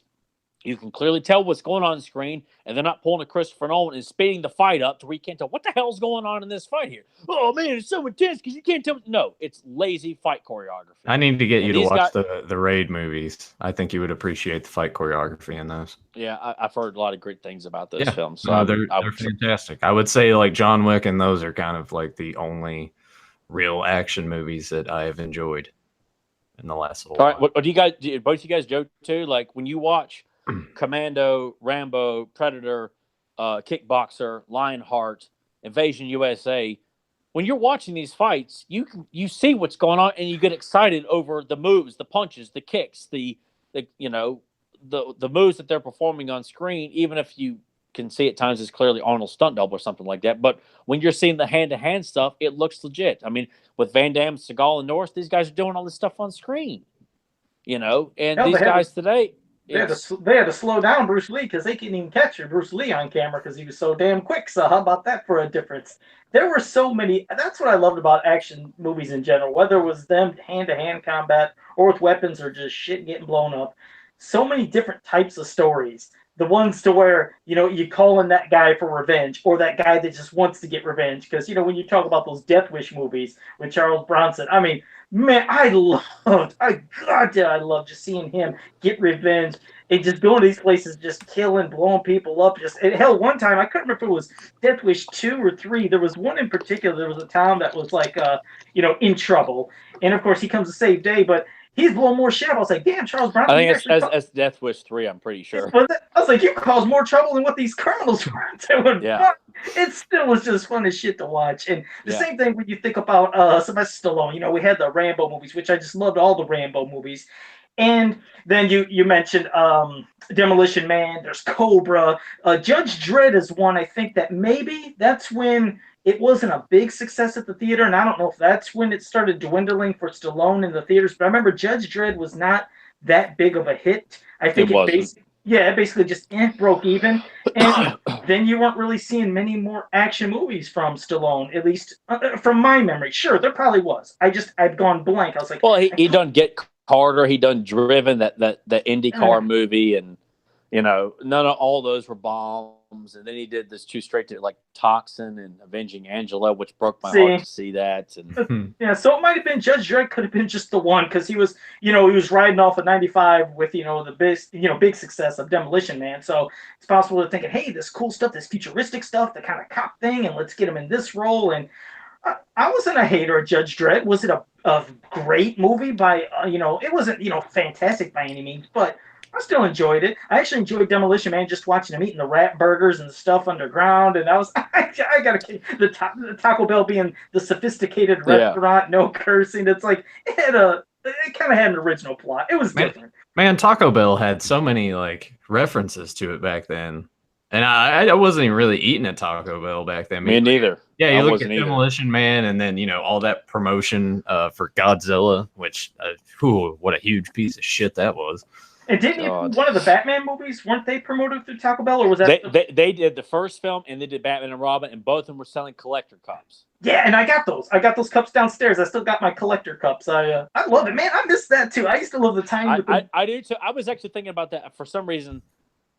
you can clearly tell what's going on screen, and they're not pulling a Christopher Nolan and speeding the fight up to where you can't tell what the hell's going on in this fight here. Oh, man, it's so intense because you can't tell. No, it's lazy fight choreography. I need to get you to watch the Raid movies. I think you would appreciate the fight choreography in those. Yeah, I've heard a lot of great things about those films. So no, they're fantastic. I would say like John Wick and those are kind of like the only real action movies that I have enjoyed in the last little while. All right, what do you guys, both you guys, Joe, too? Like when you watch Commando, Rambo, Predator, Kickboxer, Lionheart, Invasion USA, when you're watching these fights, you see what's going on and you get excited over the moves, the punches, the kicks, the you know, the moves that they're performing on screen, even if you can see at times it's clearly Arnold's stunt double or something like that. But when you're seeing the hand-to-hand stuff, it looks legit. I mean, with Van Damme, Seagal, and Norris, these guys are doing all this stuff on screen, you know, and these guys today. They had to slow down Bruce Lee because they couldn't even capture Bruce Lee on camera because he was so damn quick. So how about that for a difference? There were so many. That's what I loved about action movies in general, whether it was them hand-to-hand combat or with weapons or just shit getting blown up. So many different types of stories. The ones to where, you know, you call in that guy for revenge or that guy that just wants to get revenge. Because, you know, when you talk about those Death Wish movies with Charles Bronson, I mean, man, I love just seeing him get revenge and just going to these places, just killing, blowing people up. Hell, one time, I couldn't remember if it was Death Wish 2 or 3. There was one in particular. There was a town that was like, you know, in trouble. And, of course, he comes to save day, but he's blowing more shit up. I was like, damn, Charles Bronson. I think it's Death Wish 3, I'm pretty sure. I was like, you caused more trouble than what these criminals were doing. Yeah. It still was just fun as shit to watch. And the same thing when you think about Sylvester Stallone. You know, we had the Rambo movies, which I just loved all the Rambo movies. And then you mentioned Demolition Man. There's Cobra. Judge Dredd is one, I think, that maybe that's when it wasn't a big success at the theater, and I don't know if that's when it started dwindling for Stallone in the theaters, but I remember Judge Dredd was not that big of a hit. I think it basically just broke even, and then you weren't really seeing many more action movies from Stallone, at least from my memory. Sure, there probably was. I'd gone blank. I was like, well, he done Get Carter, he done Driven, that IndyCar movie, and you know, none of all those were bombs. And then he did this 2 straight to like Toxin and Avenging Angela, which broke my heart to see that. And yeah, so it might have been Judge Dredd could have been just the one because he was riding off of 95 with the big success of Demolition Man. So it's possible they're thinking, hey, this cool stuff, this futuristic stuff, the kind of cop thing, and let's get him in this role. And I wasn't a hater of Judge Dredd. Was it a great movie by it wasn't fantastic by any means, but I still enjoyed it. I actually enjoyed Demolition Man, just watching him eating the rat burgers and stuff underground. And I got the Taco Bell being the sophisticated restaurant, no cursing. It's like it kind of had an original plot. It was different. Man, Taco Bell had so many like references to it back then, and I wasn't even really eating at Taco Bell back then. Me neither. Yeah, you look at Demolition Man, and then all that promotion for Godzilla, which what a huge piece of shit that was. And didn't even one of the Batman movies, weren't they promoted through Taco Bell, or was that? They did the first film, and they did Batman and Robin, and both of them were selling collector cups. Yeah, and I got those. I got those cups downstairs. I still got my collector cups. I love it, man. I miss that too. I used to love the tiny. I do too. I was actually thinking about that for some reason.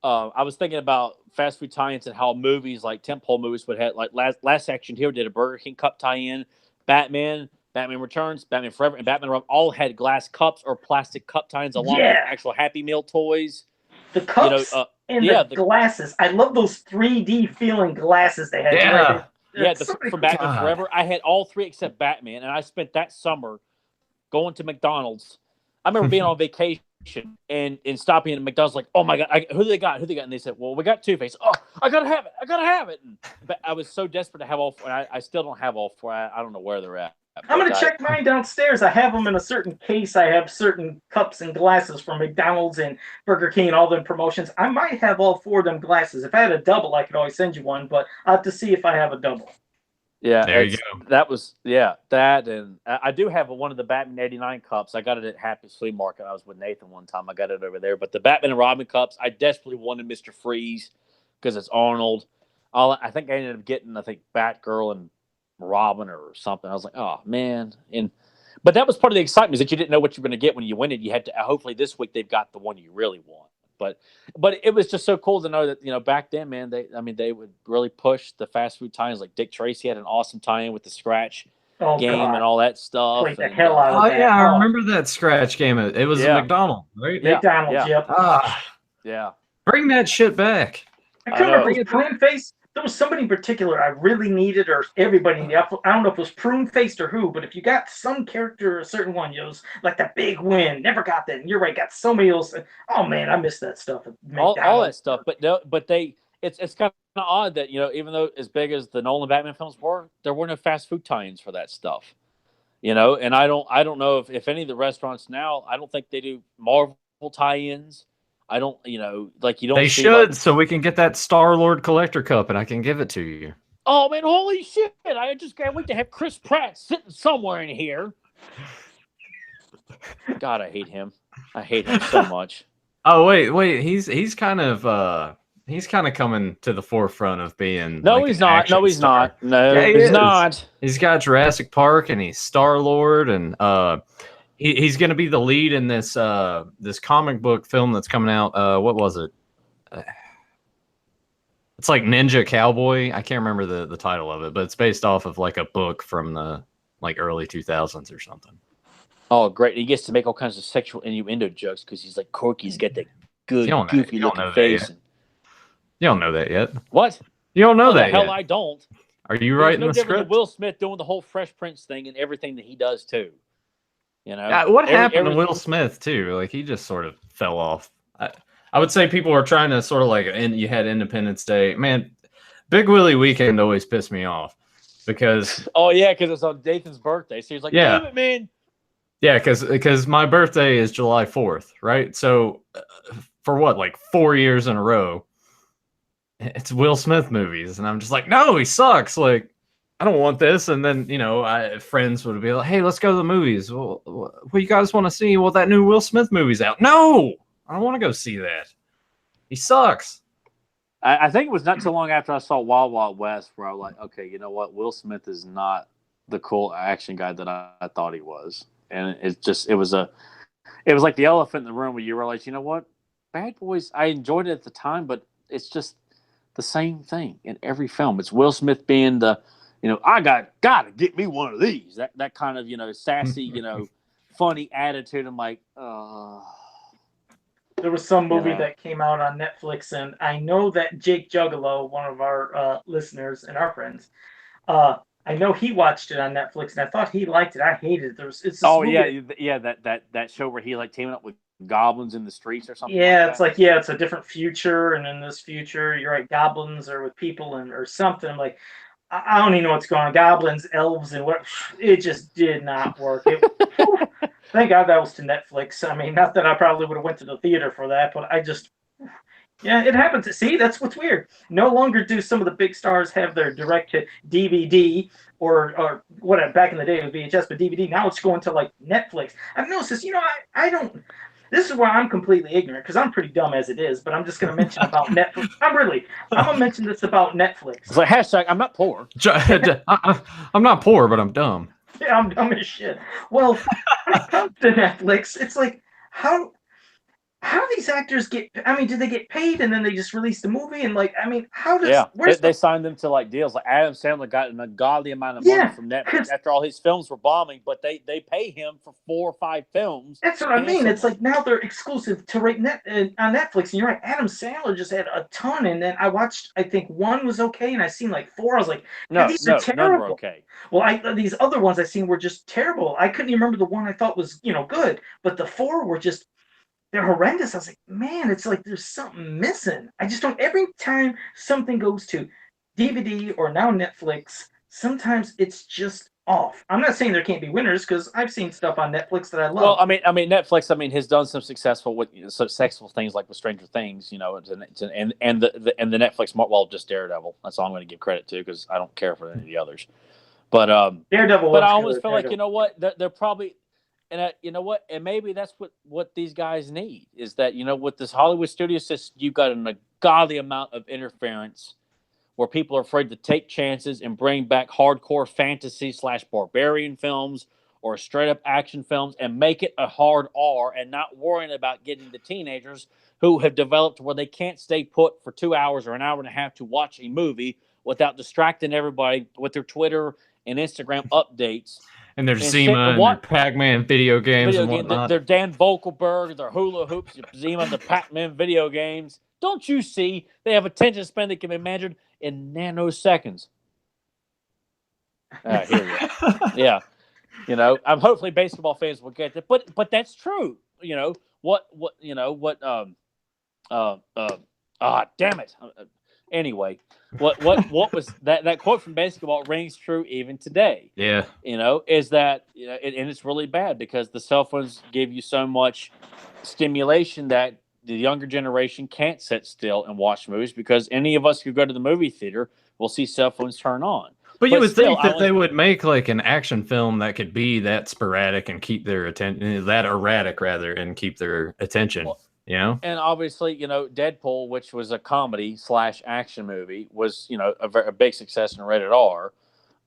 I was thinking about fast food tie-ins and how movies like tentpole movies would have, like Last Action Hero did a Burger King cup tie-in, Batman Returns, Batman Forever, and Batman Robin all had glass cups or plastic cup tie-ins along with actual Happy Meal toys. The cups and the glasses. I love those 3D feeling glasses they had. Yeah. From Batman Forever, I had all three except Batman, and I spent that summer going to McDonald's. I remember being on vacation and stopping at McDonald's, like, oh my God, who do they got? And they said, well, we got Two-Face. Oh, I gotta have it. But I was so desperate to have all four. I still don't have all four. I don't know where they're at. I'm going to check mine downstairs. I have them in a certain case. I have certain cups and glasses from McDonald's and Burger King and all them promotions. I might have all four of them glasses. If I had a double, I could always send you one, but I'll have to see if I have a double. Yeah, there you go. That was, that. And I do have one of the Batman 89 cups. I got it at Happy Flea Market. I was with Nathan one time. I got it over there. But the Batman and Robin cups, I desperately wanted Mr. Freeze because it's Arnold. I think I ended up getting, Batgirl and Robin or something. I was like, oh man. But that was part of the excitement, is that you didn't know what you were going to get when you win it. You had to, hopefully this week they've got the one you really want. But it was just so cool to know that, back then, man, they would really push the fast food tie-ins. Like Dick Tracy had an awesome tie-in with the Scratch game and all that stuff. Played the hell out of that. Yeah, I remember that Scratch game. It was a McDonald's, right? McDonald's, yep. Yeah. Bring that shit back. I couldn't remember if it was Prune Face. There was somebody in particular I really needed, or everybody needed. I don't know if it was Prune Faced or who, but if you got some character, a certain one, like that big win, never got that. And you're right, got so many of those. Oh man, I miss that stuff. All that stuff, but it's kind of odd that even though as big as the Nolan Batman films were, there were no fast food tie-ins for that stuff. And I don't know if any of the restaurants now, I don't think they do Marvel tie-ins. I don't, you don't. They should, so we can get that Star-Lord collector cup, and I can give it to you. Oh man, holy shit! I just can't wait to have Chris Pratt sitting somewhere in here. God, I hate him. I hate him so much. Oh wait, he's kind of coming to the forefront of being. No, he's not. No, he's not. No, he's not. He's got Jurassic Park, and he's Star-Lord, and he's going to be the lead in this this comic book film that's coming out. What was it? It's like Ninja Cowboy. I can't remember the title of it, but it's based off of like a book from the early 2000s or something. Oh, great! He gets to make all kinds of sexual innuendo jokes because he's like Corky's got that good, goofy looking face. You don't know that yet. What? You don't know that the hell yet. I don't. Are you writing the script? Will Smith doing the whole Fresh Prince thing and everything that he does too. What happened to Will Smith too? Like he just sort of fell off. I would say people were trying to sort of and you had Independence Day. Man, Big Willie weekend always pissed me off because because it's on Nathan's birthday. So he's like, damn it, man. Yeah, because my birthday is July 4th, right? So for what, 4 years in a row, it's Will Smith movies, and I'm just like, no, he sucks. Like, I don't want this. And then, friends would be like, hey, let's go to the movies. Well, what you guys want to see? Well, that new Will Smith movie's out. No, I don't want to go see that. He sucks. I think it was not too long after I saw Wild Wild West where I was like, okay, you know what? Will Smith is not the cool action guy that I thought he was. And it was like the elephant in the room where you realize, you know what? Bad Boys, I enjoyed it at the time, but it's just the same thing in every film. It's Will Smith being the, I gotta get me one of these. That kind of, sassy, funny attitude. I'm like, There was some movie that came out on Netflix, and I know that Jake Juggalo, one of our listeners and our friends, I know he watched it on Netflix, and I thought he liked it. I hated it. That show where he teaming up with goblins in the streets or something. Yeah, it's it's a different future, and in this future, you're right, goblins are with people or something. I'm like, I don't even know what's going on. Goblins, elves, and what? It just did not work. Thank God that was to Netflix. I mean, not that I probably would have went to the theater for that, but I just, it happens. See, that's what's weird. No longer do some of the big stars have their direct to DVD or whatever. Back in the day it was VHS, but DVD. Now it's going to Netflix. I've noticed this. I don't. this is where I'm completely ignorant because I'm pretty dumb as it is. But I'm just going to mention about Netflix. I'm going to mention this about Netflix. It's like hashtag I'm not poor. I'm not poor, but I'm dumb. Yeah, I'm dumb as shit. Well, when it comes to Netflix, it's like how do these actors get? I mean, do they get paid and then they just release the movie? And like, I mean, how does? Yeah, Where's they signed them to like deals. Like Adam Sandler got an ungodly amount of money from Netflix after all his films were bombing, but they pay him for 4 or 5 films. That's what I mean. It's like now they're exclusive to on Netflix. And you're right, Adam Sandler just had a ton, and then I watched. I think 1 was okay, and I seen like 4. I was like, these are terrible. None were okay. Well, these other ones I seen were just terrible. I couldn't even remember the one I thought was good, but the 4 were just. They're horrendous. I was like, man, it's like there's something missing. I just don't. Every time something goes to DVD or now Netflix, sometimes it's just off. I'm not saying there can't be winners because I've seen stuff on Netflix that I love. Well, I mean, Netflix, has done some successful things like with Stranger Things, and the Netflix just Daredevil. That's all I'm going to give credit to because I don't care for any of the others. But Daredevil. But I almost feel like they're probably. And you know what? And maybe that's what these guys need is that, with this Hollywood studio system, you've got an ungodly amount of interference where people are afraid to take chances and bring back hardcore fantasy / barbarian films or straight up action films and make it a hard R and not worrying about getting the teenagers who have developed where they can't stay put for 2 hours or an hour and a half to watch a movie without distracting everybody with their Twitter and Instagram updates. And there's Zima and their Pac-Man video games and whatnot. They're Dan Vogelberg, their hula hoops, Zima, the Pac-Man video games. Don't you see? They have attention span that can be measured in nanoseconds. Here we go. Yeah. I'm hopefully basketball fans will get that. But that's true. Damn it. Anyway, what was that quote from basketball rings true even today. Yeah. Is that and it's really bad because the cell phones give you so much stimulation that the younger generation can't sit still and watch movies because any of us who go to the movie theater will see cell phones turn on. But you would think that they would make like an action film that could be that sporadic and keep their attention, that erratic rather, and keep their attention. And obviously, Deadpool, which was a comedy / action movie, was, a big success in rated R.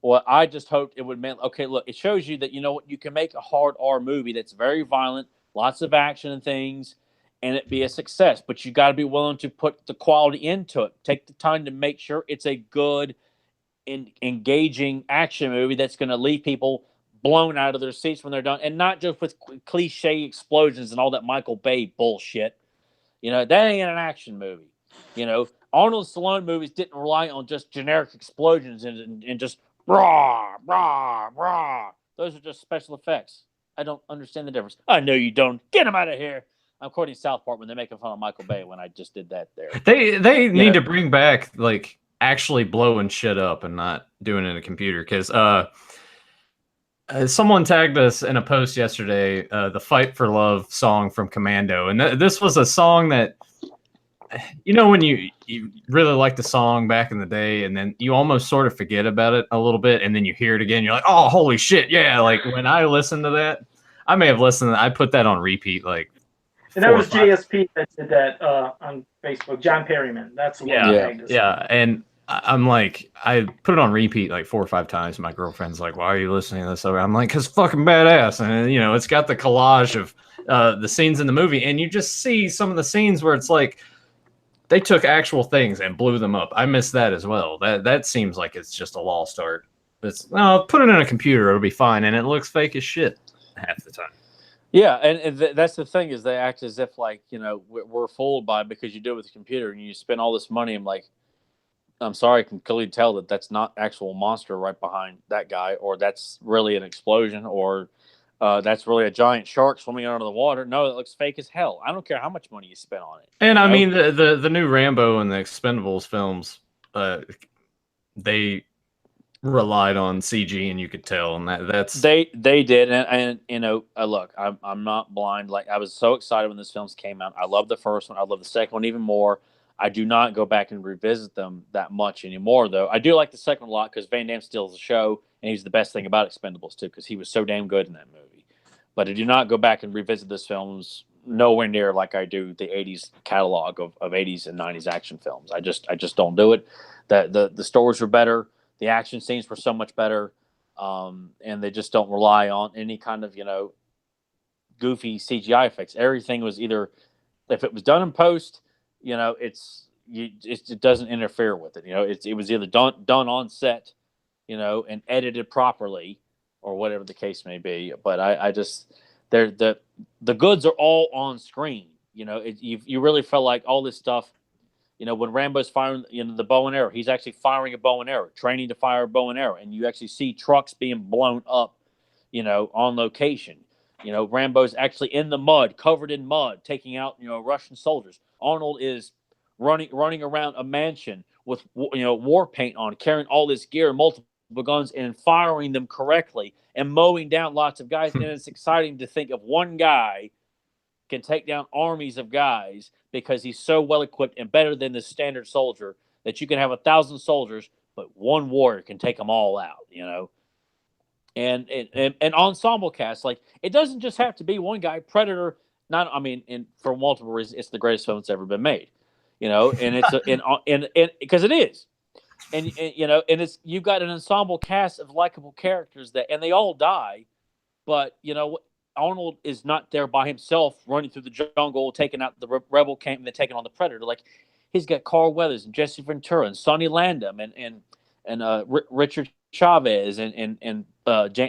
Well, I just hoped it would mean, okay, look, it shows you that, you can make a hard R movie that's very violent, lots of action and things, and it be a success. But you got to be willing to put the quality into it. Take the time to make sure it's a good, engaging action movie that's going to leave people blown out of their seats when they're done, and not just with cliche explosions and all that Michael Bay bullshit. That ain't an action movie. Arnold Stallone movies didn't rely on just generic explosions and just rah, rah, rah. Those are just special effects. I don't understand the difference. I know you don't. Get him out of here. I'm quoting South Park when they're making fun of Michael Bay when I just did that there. They need to bring back like actually blowing shit up and not doing it in a computer because someone tagged us in a post yesterday, the Fight for Love song from Commando. And this was a song that, when you really liked the song back in the day, and then you almost sort of forget about it a little bit, and then you hear it again, you're like, oh, holy shit, yeah. Like, when I listened to that, I may have listened, I put that on repeat, like, and that was JSP that did that on Facebook, John Perryman. That's the one. Yeah, and I'm like, I put it on repeat like 4 or 5 times. My girlfriend's like, why are you listening to this? I'm like, because fucking badass. And, it's got the collage of the scenes in the movie. And you just see some of the scenes where it's like they took actual things and blew them up. I miss that as well. That seems like it's just a lost art. Put it in a computer. It'll be fine. And it looks fake as shit half the time. Yeah, and that's the thing is they act as if like, we're fooled by it because you do it with a computer and you spend all this money. I'm sorry, I can clearly tell that that's not actual monster right behind that guy, or that's really an explosion, or that's really a giant shark swimming under the water. No, it looks fake as hell. I don't care how much money you spend on it. And I mean, the new Rambo and the Expendables films, they relied on CG, and you could tell, and that's they did, and look, I'm not blind. Like I was so excited when these films came out. I love the first one. I love the second one even more. I do not go back and revisit them that much anymore, though. I do like the second one a lot because Van Damme steals the show, and he's the best thing about Expendables, too, because he was so damn good in that movie. But I do not go back and revisit those films nowhere near like I do the 80s catalog of 80s and 90s action films. I just don't do it. The stories were better. The action scenes were so much better. And they just don't rely on any kind of, goofy CGI effects. Everything was either, if it was done in post, it doesn't interfere with it. It was either done on set, and edited properly, or whatever the case may be. But I just, the goods are all on screen. You really felt like all this stuff. When Rambo's firing, the bow and arrow, he's actually firing a bow and arrow, training to fire a bow and arrow, and you actually see trucks being blown up, on location. Rambo's actually in the mud, covered in mud, taking out, Russian soldiers. Arnold is running around a mansion with, war paint on, carrying all this gear, multiple guns, and firing them correctly and mowing down lots of guys. And it's exciting to think of one guy can take down armies of guys because he's so well equipped and better than the standard soldier that you can have 1,000 soldiers, but one warrior can take them all out, And ensemble cast, like, it doesn't just have to be one guy. Predator, for multiple reasons, it's the greatest film that's ever been made, and it's because it is, and it's, you've got an ensemble cast of likable characters and they all die, but Arnold is not there by himself running through the jungle, taking out the rebel camp and then taking on the Predator. Like, he's got Carl Weathers and Jesse Ventura and Sonny Landham and Richard Chavez and Shane Black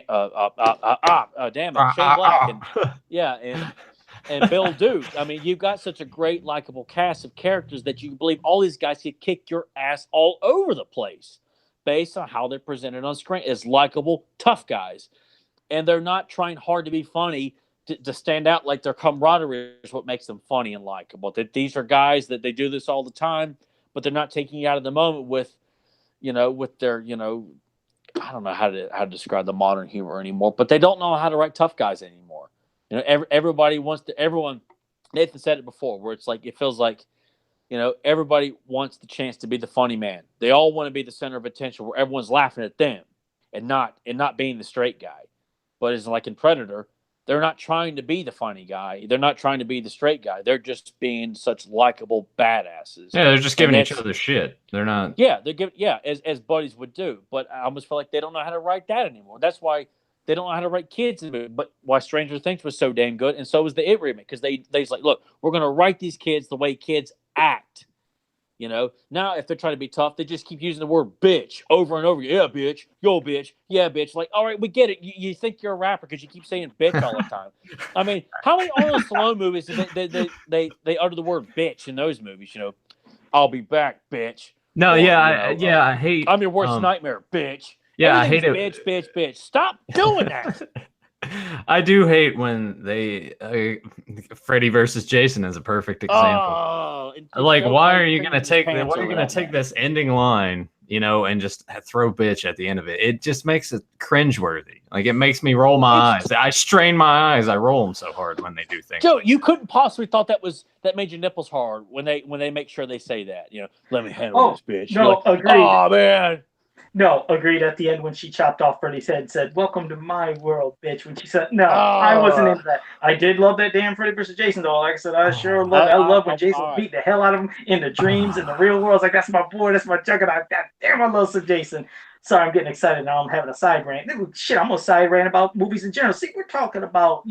and Bill Duke. I mean, you've got such a great likable cast of characters that you can believe all these guys could kick your ass all over the place based on how they're presented on screen as likable, tough guys. And they're not trying hard to be funny to stand out. Like, their camaraderie is what makes them funny and likable. That these are guys that they do this all the time, but they're not taking you out of the moment with their, I don't know how to describe the modern humor anymore, but they don't know how to write tough guys anymore. Everybody wants to, everyone, Nathan said it before, where it's like, it feels like, everybody wants the chance to be the funny man. They all want to be the center of attention where everyone's laughing at them and not being the straight guy. But it's like in Predator, they're not trying to be the funny guy. They're not trying to be the straight guy. They're just being such likable badasses. Yeah, they're just giving each other shit. They're not. Yeah, they're giving. Yeah, as buddies would do. But I almost feel like they don't know how to write that anymore. That's why they don't know how to write kids in the movie. But why Stranger Things was so damn good, and so was the It remake, because they like, look, we're going to write these kids the way kids act. Now if they're trying to be tough, they just keep using the word bitch over and over. Yeah, bitch. Yo, bitch. Yeah, bitch. Like, all right, we get it. You think you're a rapper because you keep saying bitch all the time. I mean, how many Arnold Stallone movies they utter the word bitch in those movies? I'll be back, bitch. No, I hate. I'm your worst nightmare, bitch. Yeah, I hate it. Bitch. Stop doing that. I do hate when they Freddy versus Jason is a perfect example. Like, why are you gonna take this ending line, and just throw bitch at the end of it? It just makes it cringeworthy. Like, it makes me roll my eyes. I strain my eyes. I roll them so hard when they do things. Joe, you couldn't possibly thought that made your nipples hard when they make sure they say that. Let me handle this, bitch. No, agreed. Oh man. No, agreed. At the end, when she chopped off Freddy's head, said, "Welcome to my world, bitch." When she said, "No, I wasn't into that." I did love that damn Freddy versus Jason, though. Like I said, I love when Jason beat the hell out of him in the dreams, in the real world. I was like, that's my boy, that's my juggernaut. God damn, I love some Jason. Sorry, I'm getting excited now. I'm having a side rant. Shit, I'm gonna side rant about movies in general. See, we're talking about,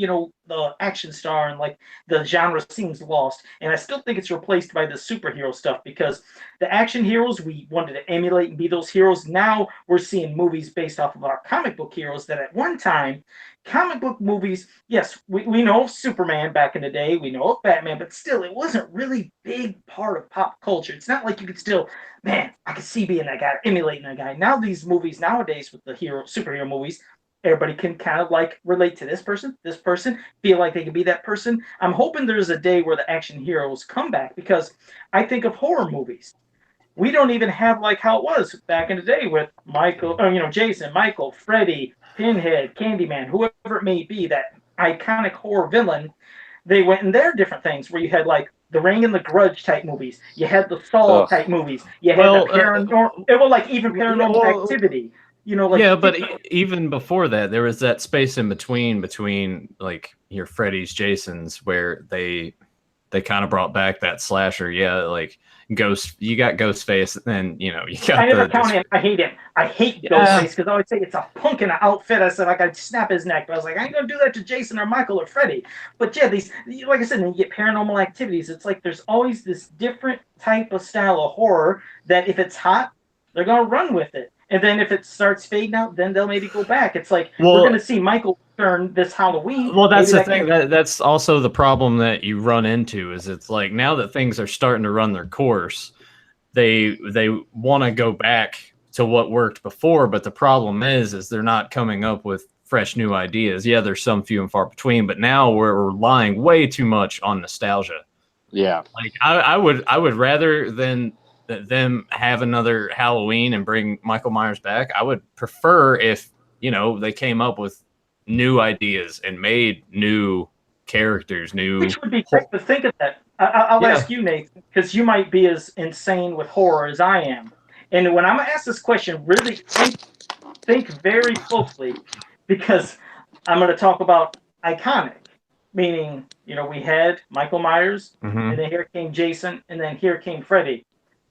the action star and like the genre seems lost. And I still think it's replaced by the superhero stuff, because the action heroes, we wanted to emulate and be those heroes. Now we're seeing movies based off of our comic book heroes that at one time, comic book movies, yes, we know of Superman back in the day, we know of Batman, but still, it wasn't really big part of pop culture. It's not like you could still, man, I could see being that guy, emulating that guy. Now these movies nowadays with the superhero movies, everybody can kind of like relate to this person, feel like they can be that person. I'm hoping there's a day where the action heroes come back, because I think of horror movies. We don't even have like how it was back in the day with Jason, Michael, Freddy, Pinhead, Candyman, whoever it may be, that iconic horror villain. They went in their different things where you had like the Ring and the Grudge type movies. You had the Saw type movies. You had the paranormal. It was like even Paranormal Activity. You know, like yeah, but even before that, there was that space in between like your Freddy's, Jason's, where they kind of brought back that slasher. Yeah, like Ghost. You got Ghostface, and you know you got I never the count him. I hate him. I hate Yeah. Ghostface because I always say it's a punk in an outfit. I said like I'd snap his neck, but I was like I ain't gonna do that to Jason or Michael or Freddy. But yeah, these like I said, when you get Paranormal Activities, it's like there's always this different type of style of horror that if it's hot, they're gonna run with it. And then if it starts fading out, then they'll maybe go back. It's like we're Well, gonna see Michael turn this Halloween. well, that's Maybe the thing. That's also the problem that you run into is it's like now that things are starting to run their course, they want to go back to what worked before, but the problem is they're not coming up with fresh new ideas. Yeah, there's some few and far between, but now we're relying way too much on nostalgia. Yeah. Like I would rather than them have another Halloween and bring Michael Myers back. I would prefer if, you know, they came up with new ideas and made new characters, new. Which would be great, but think of that. I'll Yeah. ask you, Nathan, because you might be as insane with horror as I am. And when I'm gonna ask this question, really think very closely, because I'm gonna talk about iconic, meaning you know we had Michael Myers, Mhm. and then here came Jason, and then here came Freddy.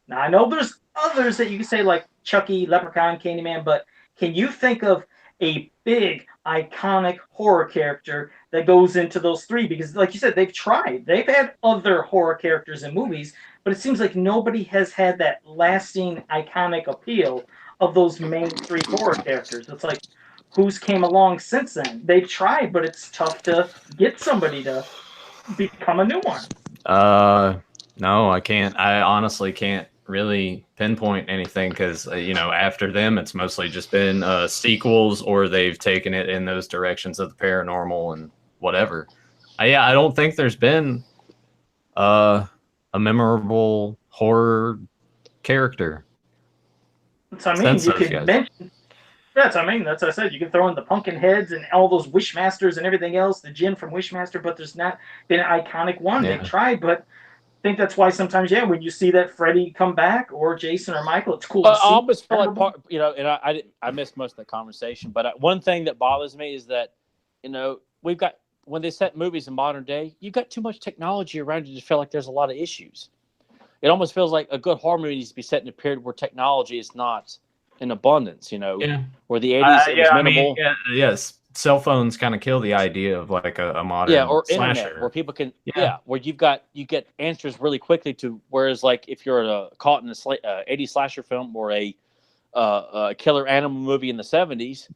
Now I know there's others that you can say like Chucky, Leprechaun, Candyman, but can you think of a big iconic horror character that goes into those three? Because like you said, they've had other horror characters in movies, but it seems like nobody has had that lasting iconic appeal of those main three horror characters. It's like who's came along since then? They've tried, but it's tough to get somebody to become a new one. No, I can't. I honestly can't really pinpoint anything because you know after them it's mostly just been sequels or they've taken it in those directions of the paranormal and whatever. Yeah, I don't think there's been a memorable horror character So I mean, since you those can guys. mention. That's I mean, that's what I said. You can throw in the pumpkin heads and all those Wishmasters and everything else, the Jinn from Wishmaster, but there's not been an iconic one. Yeah. They've tried, but I think that's why sometimes, yeah, when you see that Freddy come back or Jason or Michael, it's cool to I see. almost feel like part, you know, and I missed most of the conversation, but one thing that bothers me is that, you know, we've got when they set movies in modern day, you've got too much technology around you to feel like there's a lot of issues. It almost feels like a good horror movie needs to be set in a period where technology is not in abundance. You know, Yeah. where the '80s it was Yeah, I minimal. mean, yes, cell phones kind of kill the idea of like a modern Or slasher. internet where people can Yeah. where you get answers really quickly to, whereas like if you're caught in a 80s slasher film or a killer animal movie in the 70s,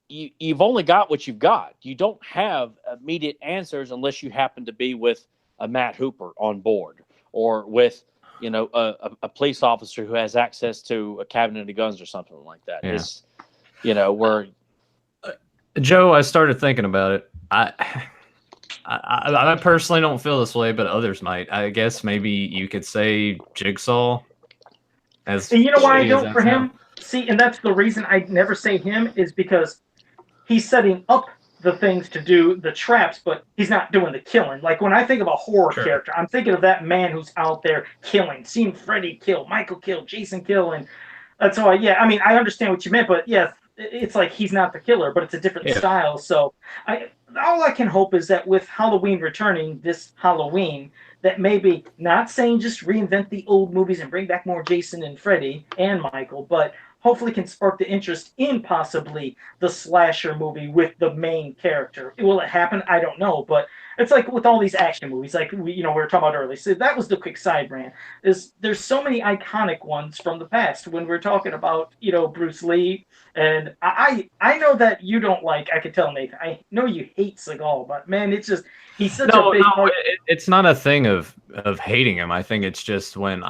you've only got what you've got. You don't have immediate answers unless you happen to be with a Matt Hooper on board or with, you know, a police officer who has access to a cabinet of guns or something like that. Yeah. It's, you know, where Joe, I started thinking about it. I personally don't feel this way, but others might. I guess maybe you could say Jigsaw. As And you know why I shitty as don't that for him? sounds. See, and that's the reason I never say him is because he's setting up the things to do the traps, but he's not doing the killing. Like when I think of a horror Sure. character, I'm thinking of that man who's out there killing, seeing Freddy kill, Michael kill, Jason kill, and that's why. Yeah, I mean, I understand what you meant, but yes, it's like he's not the killer, but it's a different Yeah. style. So all I can hope is that with Halloween returning this Halloween, that maybe not saying just reinvent the old movies and bring back more Jason and Freddy and Michael, but hopefully can spark the interest in possibly the slasher movie with the main character. Will it happen? I don't know, but it's like with all these action movies, like we were talking about earlier. So that was the quick side rant. There's so many iconic ones from the past when we're talking about Bruce Lee, and I know that you don't like. I could tell Nathan. I know you hate Seagal, but man, it's just he's such a big part. It's not a thing of hating him. I think it's just when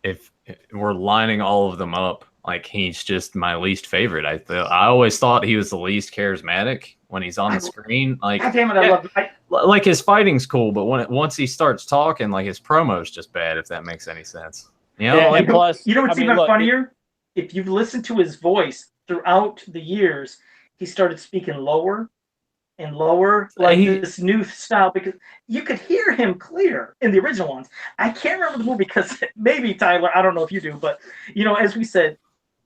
if we're lining all of them up, like he's just my least favorite. I always thought he was the least charismatic when he's on the screen. Like, God damn it, I love it. like his fighting's cool, but once he starts talking, like his promo's just bad. If that makes any sense, and plus, you know what's I mean, even look, funnier? If you've listened to his voice throughout the years, he started speaking lower and lower, like this new style, because you could hear him clear in the original ones. I can't remember the movie because maybe Tyler, I don't know if you do, but as we said,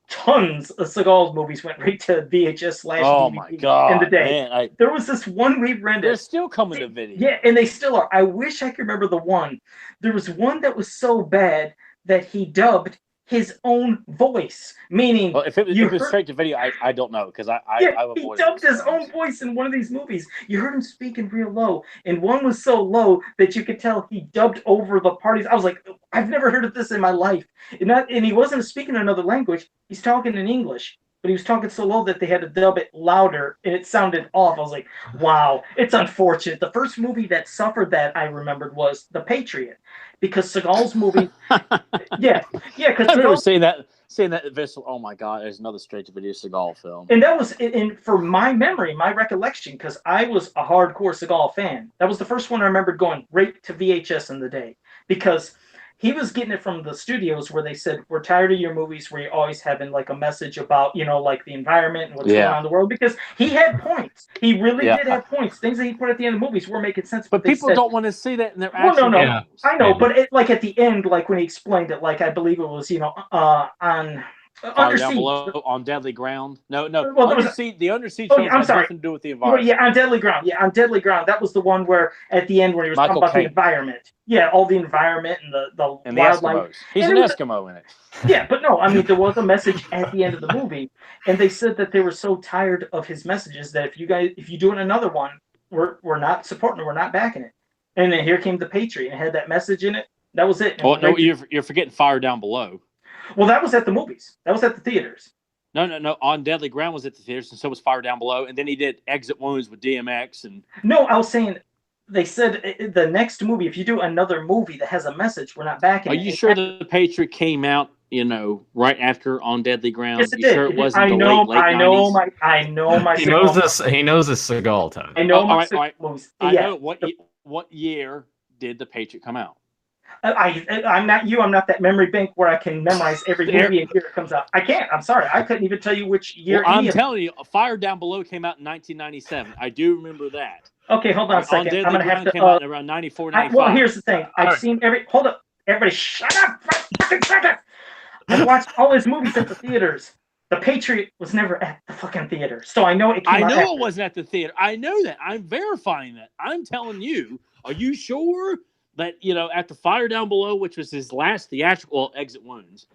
tons of Seagal's movies went right to VHS / Oh DVD my in the god, day. man! There was this one we They're rented. still coming to video. Yeah, and they still are. I wish I could remember the one. There was one that was so bad that he dubbed his own voice, meaning Well, if it was heard, straight to video, I don't know because I've he avoided dubbed these his own things. voice in one of these movies. You heard him speaking real low, and one was so low that you could tell he dubbed over the parties. I was like, I've never heard of this in my life. And he wasn't speaking another language. He's talking in English, but he was talking so low that they had to dub it louder, and it sounded off. I was like, wow, it's unfortunate. The first movie that suffered that I remembered was The Patriot, because Seagal's movie, yeah, because I remember seeing that visceral. Oh my god! There's another straight to video Seagal film. and that was in for my memory, my recollection, because I was a hardcore Seagal fan. That was the first one I remembered going right to VHS in the day, because he was getting it from the studios where they said, we're tired of your movies where you're always having like a message about, like the environment and what's going on in the world, because he had points. He really did have points. Things that he put at the end of movies were making sense. But people don't want to see that in their well, actual no. Yeah. I know, but like at the end, like when he explained it, like I believe it was, on Under down Siege. below on Deadly Ground. No. Well, Under Siege, the Under Siege Oh, film yeah, I'm has sorry. nothing to do with the Well, environment. yeah, on Deadly Ground. Yeah, on Deadly Ground. That was the one where at the end where he was Michael talking about Caine. the environment. Yeah, all the environment and the And the wildlife. Eskimos. He's And an it was- Eskimo in it. Yeah, but no, I mean there was a message at the end of the movie, and they said that they were so tired of his messages that if you do another one, we're not supporting it, we're not backing it. And then here came The Patriot, and it had that message in it. That was it. Oh no, you're forgetting Fire Down Below. Well, that was at the movies. That was at the theaters. No. On Deadly Ground was at the theaters, and so was Fire Down Below. And then he did Exit Wounds with DMX. And No, I was saying they said the next movie, if you do another movie that has a message, we're not backing are it. you sure The Patriot came out, right after On Deadly Ground? Yes, it You did. sure it wasn't I the know, late I know 90s? I know my. He knows this. He knows his Seagal time. I know Oh, my all right. movies. I Yeah. know what year did The Patriot come out? I'm not you. I'm not that memory bank where I can memorize every There- movie and year it comes out. I can't. I'm sorry. I couldn't even tell you which year. Well, I'm any of- telling you, Fire Down Below came out in 1997. I do remember that. Okay, hold on a On second. Deadly I'm gonna Ground have to. came out around 94, 95. Well, here's the thing. I've Alright. seen every. Hold up, everybody, shut up! for a fucking second. I've watched all his movies at the theaters. The Patriot was never at the fucking theater, so I know it came I out know after. it wasn't at the theater. I know that. I'm verifying that. I'm telling you. Are you sure that after Fire Down Below, which was his last theatrical Exit Wounds,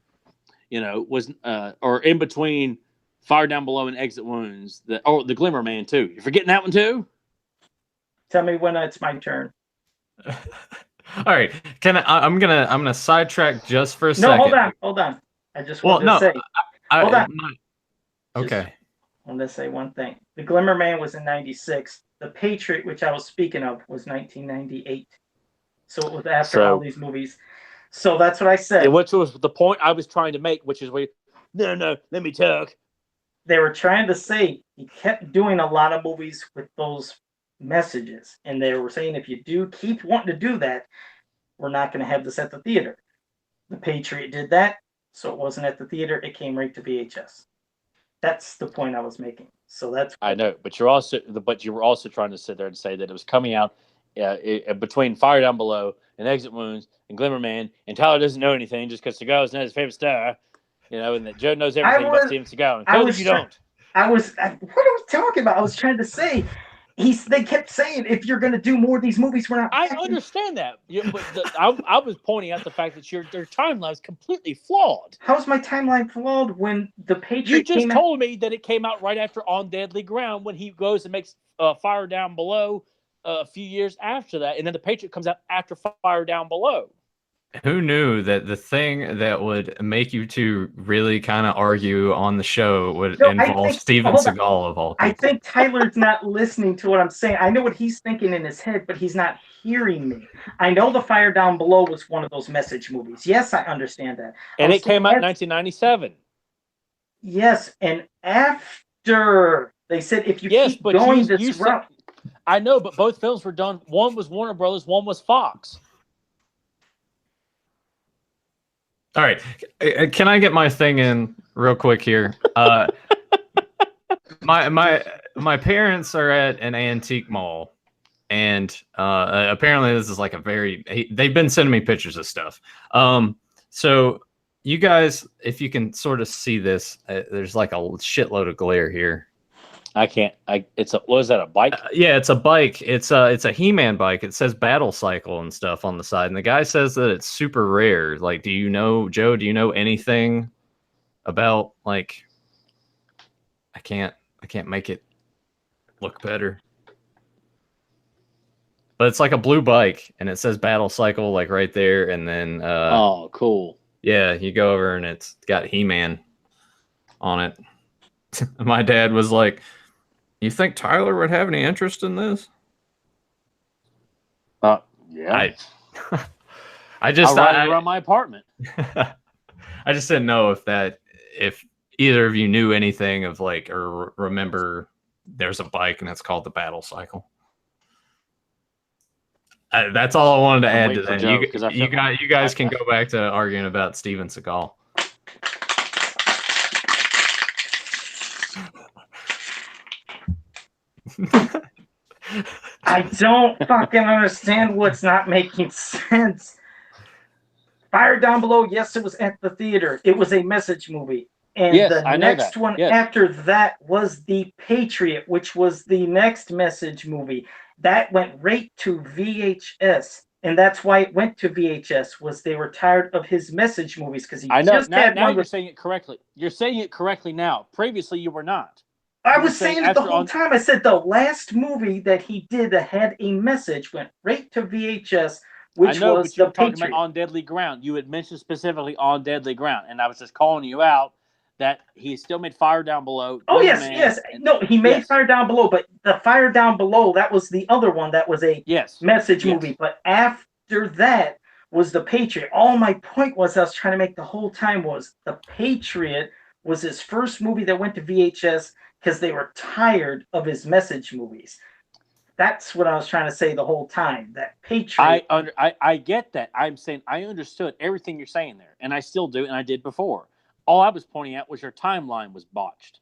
was or in between Fire Down Below and Exit Wounds, the Glimmer Man too. You're forgetting that one too? Tell me when it's my turn. All right. I'm gonna sidetrack just for a No, second. hold on. I just Well, wanted no. to say. Hold on. Okay. I want to say one thing. The Glimmer Man was in 96. The Patriot, which I was speaking of, was 1998. So it was after all these movies. So that's what I said. Which was the point I was trying to make, which is no, let me talk. They were trying to say he kept doing a lot of movies with those messages. And they were saying if you do keep wanting to do that, we're not going to have this at the theater. The Patriot did that, so it wasn't at the theater. It came right to VHS. That's the point I was making. So that's. I know, but you were also trying to sit there and say that it was coming out between Fire Down Below and Exit Wounds and Glimmer Man, and Tyler doesn't know anything just because Seagal is not his favorite star, and that Joe knows everything about Steven Seagal. And Cody, you don't. What are we talking about? I was trying to say. They kept saying if you're going to do more of these movies, we're not. I understand that, but I was pointing out the fact that their timeline is completely flawed. How's my timeline flawed when the Patriot? You just told me that it came out right after On Deadly Ground when he goes and makes Fire Down Below a few years after that, and then the Patriot comes out after Fire Down Below. Who knew that the thing that would make you two really kind of argue on the show would involve Steven Seagal of all people? I think Tyler's not listening to what I'm saying. I know what he's thinking in his head, but he's not hearing me. I know the Fire Down Below was one of those message movies. Yes, I understand that. And it came out in 1997. Yes, and after they said if you keep going this route. I know, but both films were done. One was Warner Brothers, one was Fox. All right. Can I get my thing in real quick here? My parents are at an antique mall, and apparently this is like they've been sending me pictures of stuff. So you guys, if you can sort of see this, there's like a shitload of glare here. I can't. What is that? A bike? Yeah, it's a bike. It's a He-Man bike. It says Battle Cycle and stuff on the side, and the guy says that it's super rare. Like, do you know, Joe? Do you know anything about like? I can't make it look better. But it's like a blue bike, and it says Battle Cycle like right there, and then oh, cool. Yeah, you go over and it's got He-Man on it. My dad was like, "You think Tyler would have any interest in this?" Yeah. I just I'll ride it around my apartment. I just didn't know if either of you knew anything of like or remember there's a bike and it's called the Battle Cycle. That's all I wanted to add to that. You guys can go back to arguing about Steven Seagal. I don't fucking understand what's not making sense. Fire Down Below, yes, it was at the theater. It was a message movie. And the next one after that was The Patriot, which was the next message movie. That went right to VHS. And that's why it went to VHS, was they were tired of his message movies because he just had now you're saying it correctly. You're saying it correctly now. Previously, you were not. I was saying it the whole time. I said the last movie that he did that had a message went right to VHS, which was The Patriot. Talking about On Deadly Ground. You had mentioned specifically On Deadly Ground, and I was just calling you out that he still made Fire Down Below. Oh, yes. No, he made Fire Down Below, but the Fire Down Below, that was the other one that was a message movie. But after that was The Patriot. All my point was I was trying to make the whole time was The Patriot was his first movie that went to VHS because they were tired of his message movies. That's what I was trying to say the whole time. That Patriot. I get that. I'm saying I understood everything you're saying there, and I still do, and I did before. All I was pointing out was your timeline was botched.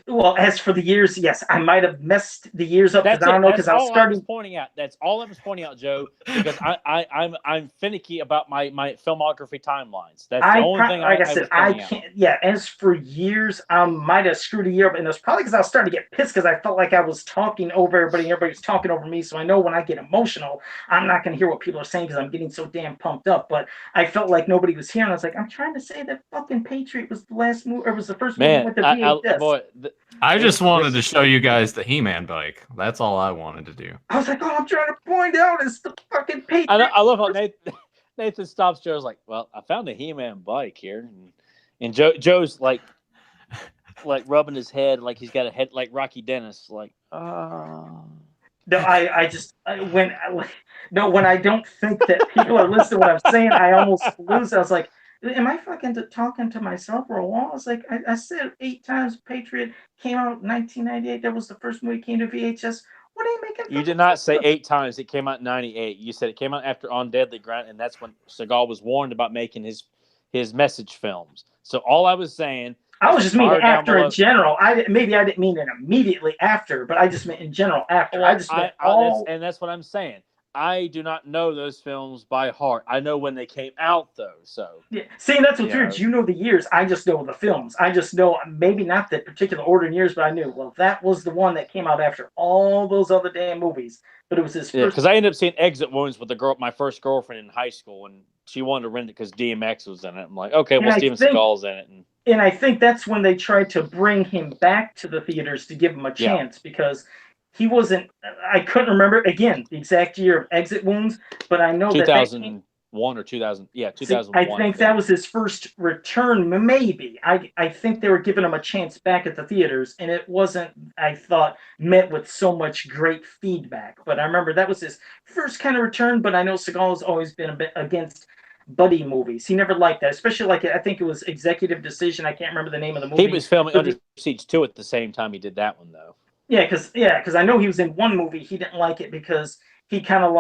Well, as for the years, yes, I might have messed the years up because I don't know because I was starting. I was pointing out. That's all I was pointing out, Joe, because I'm finicky about my filmography timelines. That's the only thing. Like I said, I can't. Yeah, as for years, I might have screwed a year up, and it was probably because I was starting to get pissed because I felt like I was talking over everybody, and everybody was talking over me. So I know when I get emotional, I'm not going to hear what people are saying because I'm getting so damn pumped up. But I felt like nobody was here, and I was like, I'm trying to say that fucking Patriot was the last movie, or was the first movie with the VHS. I just wanted to show you guys the He-Man bike. That's all I wanted to do. I was like, all I'm trying to point out is the fucking Patriot. I love how Nathan stops Joe's like, well, I found a He-Man bike here. And Joe's like rubbing his head like he's got a head like Rocky Dennis. Like, No, when I don't think that people are listening to what I'm saying, I almost lose. I was like, am I fucking talking to myself or a wall? I was like, I said 8 times Patriot came out in 1998. That was the first movie that came to VHS. What are you making? You did not say 8 times. It came out in 98. You said it came out after On Deadly Ground, and that's when Seagal was warned about making his message films. So all I was saying, I was just meaning after in general. Maybe I didn't mean it immediately after, but I just meant in general after. I just meant all. And that's what I'm saying. I do not know those films by heart. I know when they came out, though. So yeah, see, that's what's weird. You know the years. I just know the films. I just know maybe not the particular order in years, but I knew. Well, that was the one that came out after all those other damn movies. But it was his first. Because I ended up seeing Exit Wounds with my first girlfriend in high school, and she wanted to rent it because DMX was in it. I'm like, okay, well, Steven Seagal's in it. And I think that's when they tried to bring him back to the theaters to give him a chance because. He wasn't. I couldn't remember again the exact year of Exit Wounds, but I know 2001 or 2000. Yeah, 2001. I think that was his first return. Maybe I think they were giving him a chance back at the theaters, and it wasn't. I thought met with so much great feedback. But I remember that was his first kind of return. But I know Seagal has always been a bit against buddy movies. He never liked that, especially like I think it was Executive Decision. I can't remember the name of the movie. He was filming Under Siege 2 at the same time he did that one though. Yeah, because I know he was in one movie. He didn't like it because he kind of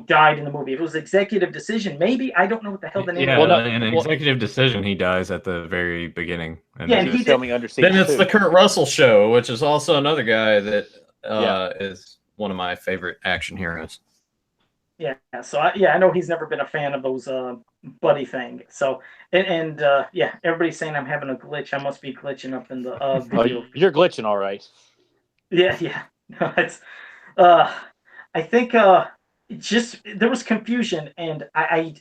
died in the movie. If it was Executive Decision, maybe I don't know what the hell the name. Executive Decision, he dies at the very beginning. And and he filming Under Siege. Then it's the Kurt Russell Show, which is also another guy that is one of my favorite action heroes. Yeah, so I know he's never been a fan of those buddy thing. So yeah, everybody's saying I'm having a glitch. I must be glitching up in the video. You're glitching, all right. Yeah, yeah. No, it's I think just there was confusion, and I'm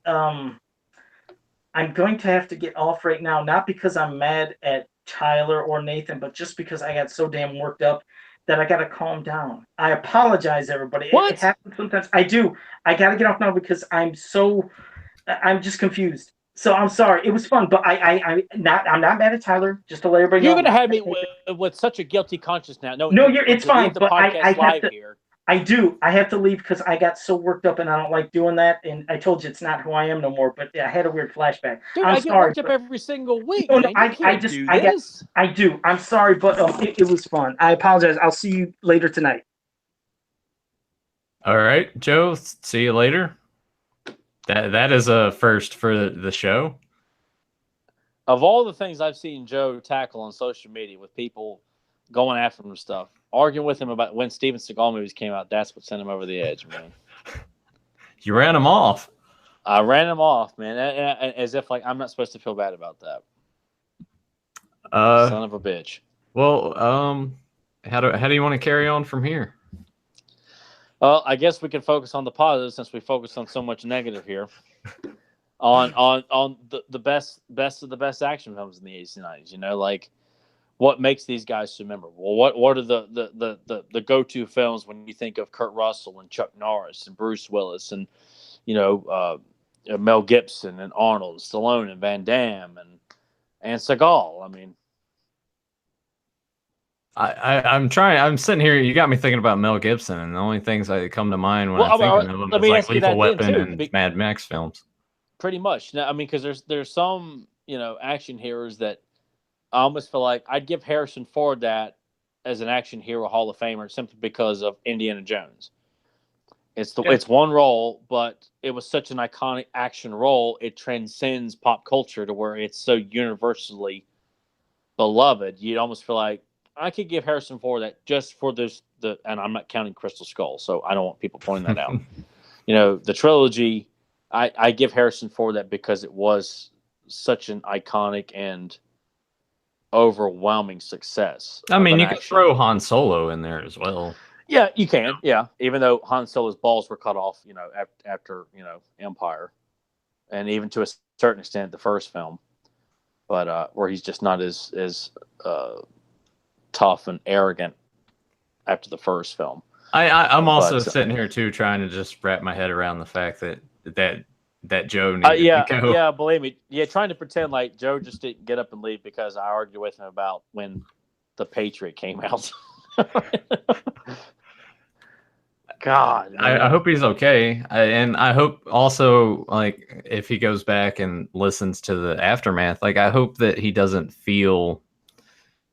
going to have to get off right now, not because I'm mad at Tyler or Nathan, but just because I got so damn worked up that I got to calm down. I apologize, everybody. It What? happens sometimes. I do. I got to get off now because I'm just confused. So I'm sorry. It was fun, but I'm not mad at Tyler. Just to let everybody know. You're gonna have me with such a guilty conscience now. No, it's fine. Leave the But podcast I have live to. here. I do. I have to leave because I got so worked up and I don't like doing that. And I told you it's not who I am no more. But I had a weird flashback. Dude, I'm I get sorry, worked up every single week. No, man. I do. I'm sorry, but it was fun. I apologize. I'll see you later tonight. All right, Joe. See you later. That is a first for the show. Of all the things I've seen Joe tackle on social media with people going after him and stuff, arguing with him about when Steven Seagal movies came out, that's what sent him over the edge, man. You ran him off. I ran him off, man, as if like I'm not supposed to feel bad about that. Son of a bitch. Well, how do you want to carry on from here? Well, I guess we can focus on the positive since we focused on so much negative here. on the best of the best action films in the 80s and 90s. You know, like what makes these guys so memorable? What are the go-to films when you think of Kurt Russell and Chuck Norris and Bruce Willis and Mel Gibson and Arnold, Stallone and Van Damme and Seagal? I mean, I'm sitting here. You got me thinking about Mel Gibson, and the only things that come to mind when I think of him is like Lethal Weapon and Mad Max films. Pretty much. Now, I mean, because there's some action heroes that I almost feel like I'd give Harrison Ford that as an action hero Hall of Famer simply because of Indiana Jones. It's one role, but it was such an iconic action role. It transcends pop culture to where it's so universally beloved. You'd almost feel like I could give Harrison Ford that just for and I'm not counting Crystal Skull, so I don't want people pointing that out. The trilogy, I give Harrison Ford that because it was such an iconic and overwhelming success. I mean, you could throw Han Solo in there as well. Yeah, you can. Yeah, even though Han Solo's balls were cut off, after Empire, and even to a certain extent the first film, but where he's just not as tough and arrogant after the first film. I'm also sitting here too, trying to just wrap my head around the fact that Joe needed to go. Yeah, believe me. Yeah, trying to pretend like Joe just didn't get up and leave because I argued with him about when The Patriot came out. God, I hope he's okay, and I hope also, like, if he goes back and listens to the aftermath, like, I hope that he doesn't feel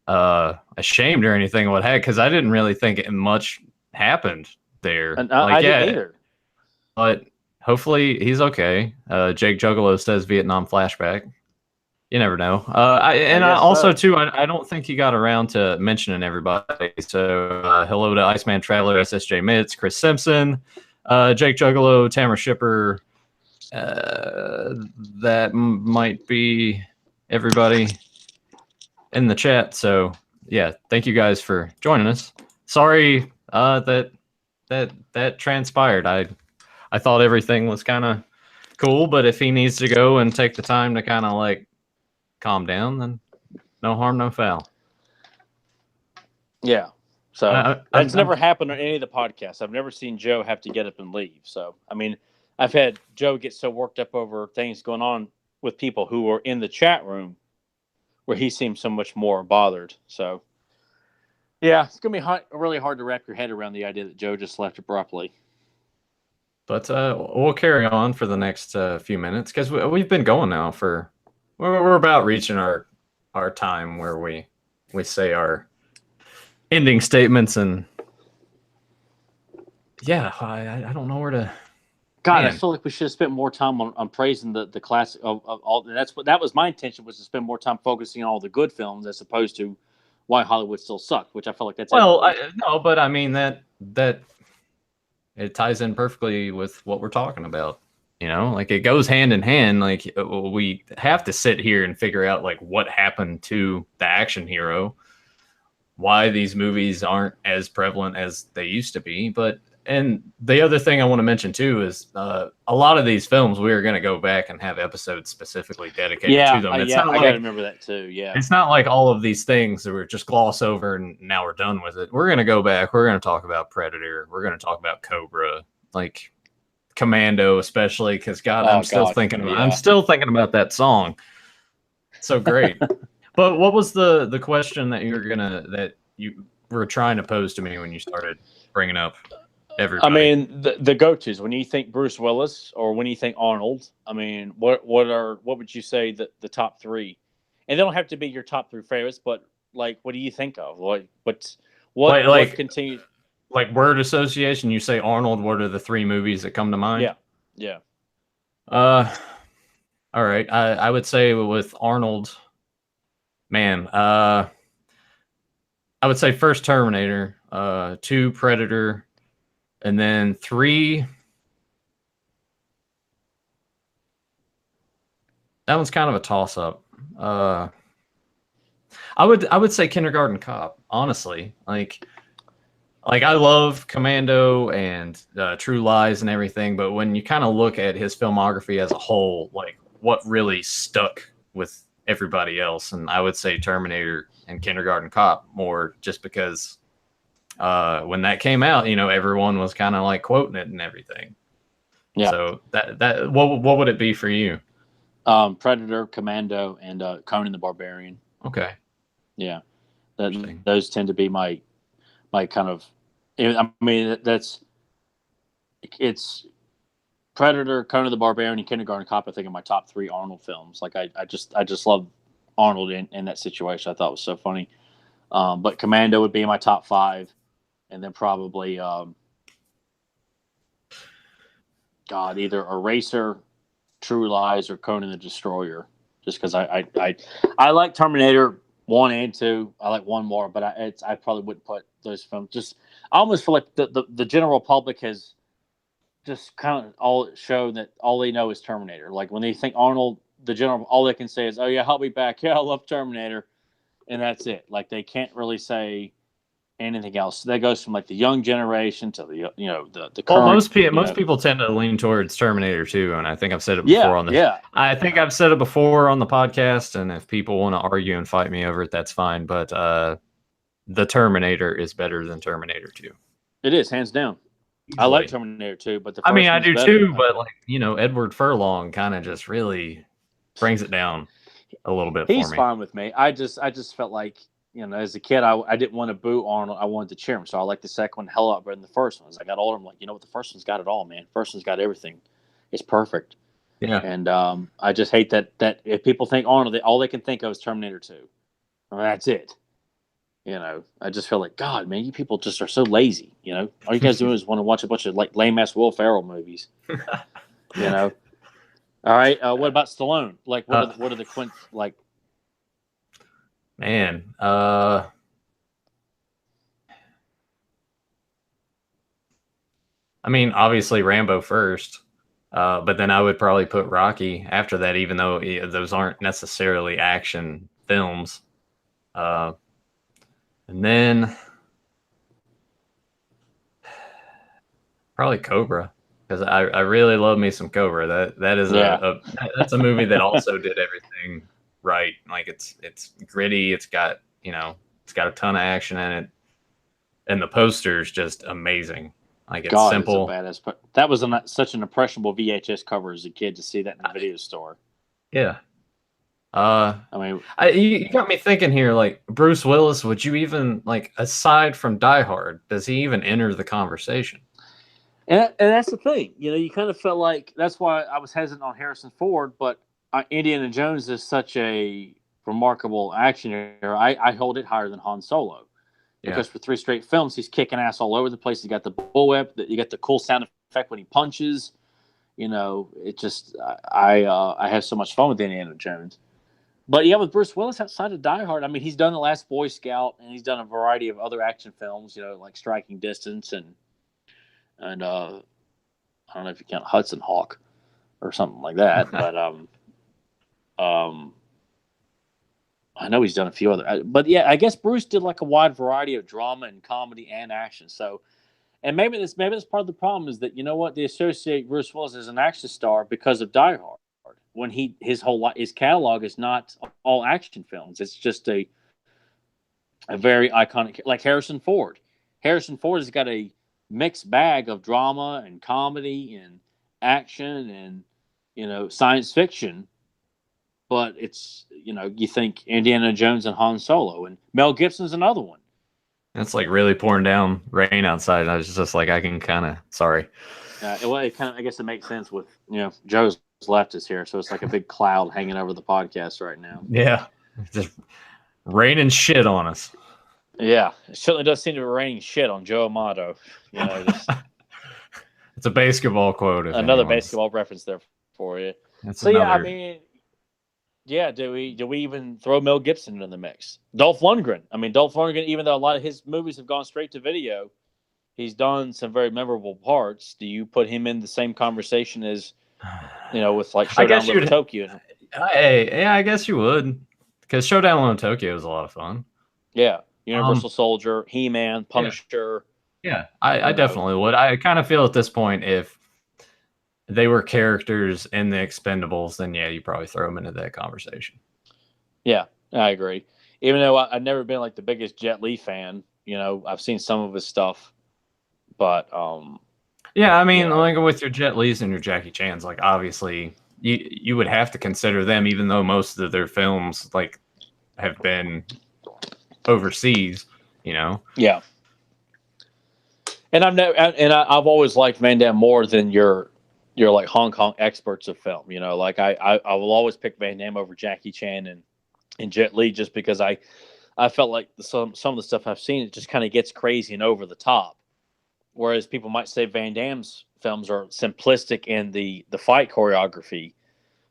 ashamed or anything what happened, because I didn't really think much happened there. And I didn't either. But hopefully he's okay. Jake Juggalo says Vietnam flashback. You never know. I don't think he got around to mentioning everybody. So hello to Iceman Traveler, SSJ Mitz, Chris Simpson, Jake Juggalo, Tamara Shipper. That might be everybody in the chat. So yeah, thank you guys for joining us. Sorry that transpired. I thought everything was kind of cool, but if he needs to go and take the time to kind of like calm down, then no harm, no foul. Yeah. So that's never happened on any of the podcasts. I've never seen Joe have to get up and leave. So, I mean, I've had Joe get so worked up over things going on with people who are in the chat room where he seems so much more bothered. So, yeah, it's going to be really hard to wrap your head around the idea that Joe just left abruptly. But we'll carry on for the next few minutes because we've been going now for... We're about reaching our time where we say our ending statements, and yeah, I don't know where to. God, man. I feel like we should have spent more time on praising the classic of all. That was my intention, was to spend more time focusing on all the good films as opposed to why Hollywood still sucked, which I feel like that's. Well, no, but I mean that it ties in perfectly with what we're talking about. You know, like it goes hand in hand. Like we have to sit here and figure out like what happened to the action hero, why these movies aren't as prevalent as they used to be. But and the other thing I want to mention too is a lot of these films we are going to go back and have episodes specifically dedicated to them. It's not I like gotta remember that too. Yeah, it's not like all of these things that we're just gloss over and now we're done with it. We're going to go back. We're going to talk about Predator. We're going to talk about Cobra, like Commando, especially because God, I'm still thinking about that song. So great. But what was the question that you were trying to pose to me when you started bringing up everybody? I mean, the go-tos when you think Bruce Willis or when you think Arnold. I mean, what would you say the top three? And they don't have to be your top three favorites, but like, what do you think of? What continues? Like word association. You say Arnold. What are the three movies that come to mind? Yeah. All right. I would say with Arnold, man. I would say first Terminator, 2 Predator, and then 3. That one's kind of a toss up. I would say Kindergarten Cop. Honestly, like I love Commando and True Lies and everything, but when you kind of look at his filmography as a whole, like what really stuck with everybody else, and I would say Terminator and Kindergarten Cop more, just because when that came out, you know, everyone was kind of like quoting it and everything. Yeah. So that what would it be for you? Predator, Commando, and Conan the Barbarian. Okay. Yeah, those tend to be my kind of. I mean, it's Predator, Conan the Barbarian, and Kindergarten Cop. I think are my top 3 Arnold films. Like I just love Arnold in that situation. I thought it was so funny. But Commando would be in my top 5, and then probably either Eraser, True Lies, or Conan the Destroyer. Just because I like Terminator 1 and 2. I like 1 more, but I probably wouldn't put those films. I almost feel like the general public has just kind of all shown that all they know is Terminator. Like when they think Arnold, all they can say is, "Oh yeah, I'll be back. Yeah, I love Terminator," and that's it. Like they can't really say anything else. That goes from like the young generation to the the current. Well, most people tend to lean towards Terminator too, and I think I've said it before on this. Yeah, I think I've said it before on the podcast, and if people want to argue and fight me over it, that's fine. But the Terminator is better than Terminator 2. It is, hands down. Easily. I like Terminator 2, but I do too. But like Edward Furlong kind of just really brings it down a little bit. He's fine with me. I just felt like. As a kid, I didn't want to boo Arnold. I wanted to cheer him. So I liked the second one hell up better than the first one. As I got older, I'm like, what? The first one's got it all, man. First one's got everything. It's perfect. Yeah. And I just hate that if people think Arnold, all they can think of is Terminator 2. I mean, that's it. I just feel like, God, man, you people just are so lazy. All you guys do is want to watch a bunch of like lame-ass Will Ferrell movies. All right. What about Stallone? Like, what are the like? Man, I mean, obviously Rambo first, but then I would probably put Rocky after that, even though those aren't necessarily action films. And then probably Cobra, because I really love me some Cobra. That is that's a movie that also did everything right. Like it's gritty. It's got a ton of action in it, and the poster's just amazing. Like it's simple. It's badass. That was such an impressionable VHS cover as a kid to see that in the video store. Yeah. You got me thinking here. Like Bruce Willis, would you even like aside from Die Hard, does he even enter the conversation? And that's the thing. You kind of felt like that's why I was hesitant on Harrison Ford, but. Indiana Jones is such a remarkable action hero. I hold it higher than Han Solo because for 3 straight films he's kicking ass all over the place. You got the bullwhip, you got the cool sound effect when he punches. It just I have so much fun with Indiana Jones. But yeah, with Bruce Willis outside of Die Hard, I mean he's done The Last Boy Scout and he's done a variety of other action films. Like Striking Distance and and I don't know if you count Hudson Hawk or something like that, but I know he's done a few other. But yeah, I guess Bruce did like a wide variety of drama and comedy and action. So, and maybe that's part of the problem is that you know what they associate Bruce Willis as an action star because of Die Hard. When his catalog is not all action films. It's just a very iconic, like Harrison Ford. Harrison Ford has got a mixed bag of drama and comedy and action and science fiction. But it's you think Indiana Jones and Han Solo, and Mel Gibson's another one. It's like really pouring down rain outside, and I was just like, I can kind of sorry. I guess it makes sense with Joe's left us here, so it's like a big cloud hanging over the podcast right now. Yeah, just raining shit on us. Yeah, it certainly does seem to be raining shit on Joe Amato. It's a basketball quote. Another basketball reference there for you. Yeah, I mean, yeah. Do we even throw Mel Gibson into the mix? Dolph Lundgren. I mean, Dolph Lundgren. Even though a lot of his movies have gone straight to video, he's done some very memorable parts. Do you put him in the same conversation as with like Showdown in Little Tokyo? Yeah, I guess you would, because Showdown in Little Tokyo is a lot of fun. Yeah. Universal Soldier, He-Man, Punisher. Yeah, I definitely would. I kind of feel at this point if they were characters in the Expendables, then yeah, you probably throw them into that conversation. Yeah, I agree. Even though I've never been like the biggest Jet Li fan, I've seen some of his stuff, but yeah, I mean, like with your Jet Li's and your Jackie Chan's, like obviously you would have to consider them, even though most of their films like have been overseas, Yeah. And I've always liked Van Damme more than your like Hong Kong experts of film. Like I will always pick Van Damme over Jackie Chan and Jet Li just because I felt like some of the stuff I've seen, it just kind of gets crazy and over the top. Whereas people might say Van Damme's films are simplistic in the fight choreography.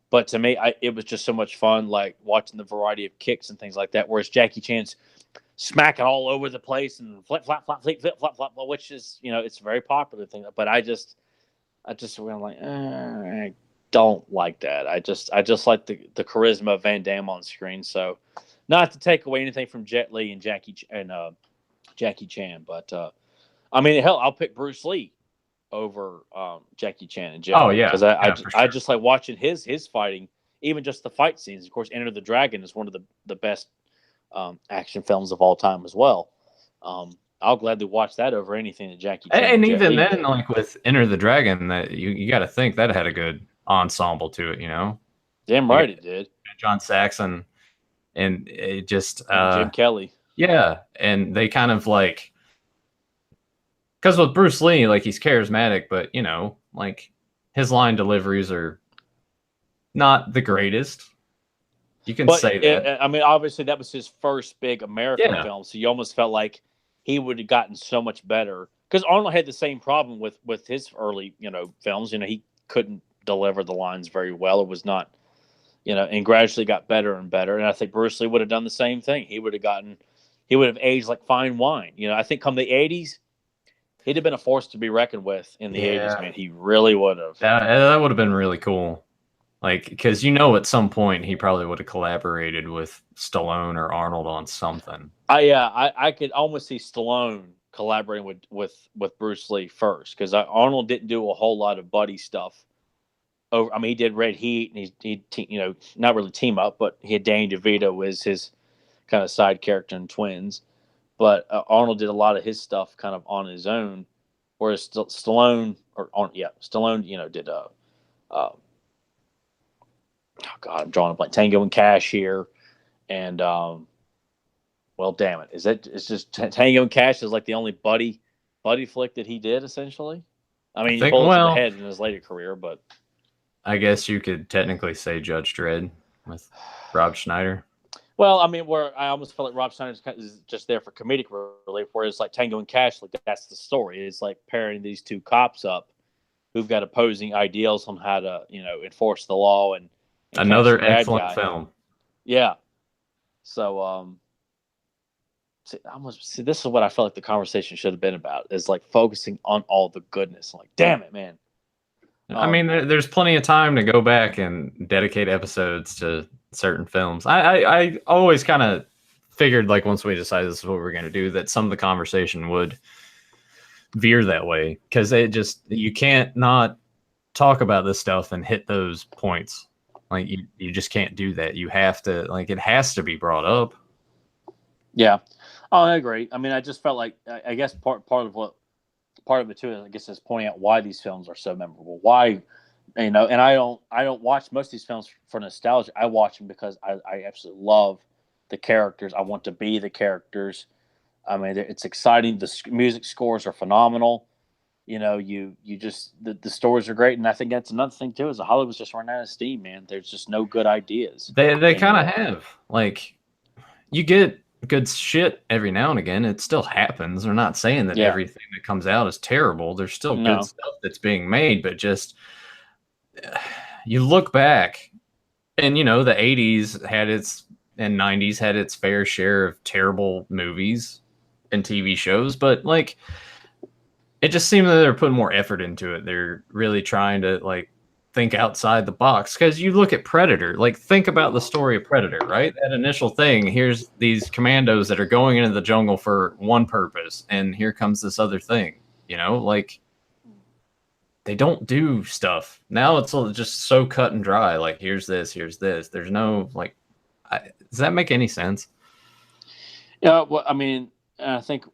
But to me, it was just so much fun, like watching the variety of kicks and things like that. Whereas Jackie Chan's smacking all over the place and flip, flap, flap, flip, flip, flap, flap, which is, it's a very popular thing. But I just I'm like, I don't like that. I just like the charisma of Van Damme on screen. So, not to take away anything from Jet Li and Jackie Chan, but I mean, hell, I'll pick Bruce Lee over Jackie Chan and Jet. Oh yeah, because I just like watching his fighting, even just the fight scenes. Of course, Enter the Dragon is one of the best action films of all time as well. I'll gladly watch that over anything that Jackie Chan and even then did. Like with Enter the Dragon, that you got to think that had a good ensemble to it. Damn right it did. John Saxon and it just Jim Kelly. Yeah, and they kind of like, because with Bruce Lee, like he's charismatic, but like his line deliveries are not the greatest. You can say that. I mean, obviously that was his first big American film, so you almost felt like he would have gotten so much better. Because Arnold had the same problem with his early, films. He couldn't deliver the lines very well. It was not, and gradually got better and better. And I think Bruce Lee would have done the same thing. He would have aged like fine wine. I think come the 80s, he'd have been a force to be reckoned with in the 80s, man. He really would have. That would have been really cool. Like, because at some point he probably would have collaborated with Stallone or Arnold on something. I could almost see Stallone collaborating with Bruce Lee first, because Arnold didn't do a whole lot of buddy stuff. He did Red Heat, and he not really team up, but he had Danny DeVito as his kind of side character in Twins. But Arnold did a lot of his stuff kind of on his own, whereas Stallone did oh God, I'm drawing a blank. Tango and Cash here, and well, damn it, it's just Tango and Cash is like the only buddy flick that he did essentially. I mean, he pulled it to the head in his later career, but I guess you could technically say Judge Dredd with Rob Schneider. Well, I mean, where I almost felt like Rob Schneider is just there for comedic relief, whereas like Tango and Cash, like that's the story. It's like pairing these two cops up who've got opposing ideals on how to enforce the law and another excellent film. Yeah. So see, this is what I felt like the conversation should have been about, is like focusing on all the goodness. Like, damn it, man. I mean, there's plenty of time to go back and dedicate episodes to certain films. I always kind of figured, like, once we decided this is what we were going to do, that some of the conversation would veer that way, because you can't not talk about this stuff and hit those points. Like, you just can't do that. You have to, like, it has to be brought up. Yeah. Oh, I agree. I mean, I just felt like, I guess part of it too, I guess, is pointing out why these films are so memorable. Why, and I don't watch most of these films for nostalgia. I watch them because I absolutely love the characters. I want to be the characters. I mean, it's exciting. The music scores are phenomenal. You just, the stories are great. And I think that's another thing too, is Hollywood's just running out of steam, man. There's just no good ideas. They kind of have, like, you get good shit every now and again. It still happens. We're not saying that everything that comes out is terrible. There's still good stuff that's being made, but just, you look back and, the 80s and 90s had its fair share of terrible movies and TV shows, but, like, it just seems that they're putting more effort into it. They're really trying to, like, think outside the box. Because you look at Predator, like, think about the story of Predator, right? That initial thing, here's these commandos that are going into the jungle for one purpose, and here comes this other thing. Like, they don't do stuff now. It's just so cut and dry. Like, here's this. There's no, like, does that make any sense? Yeah. Well, I mean, I think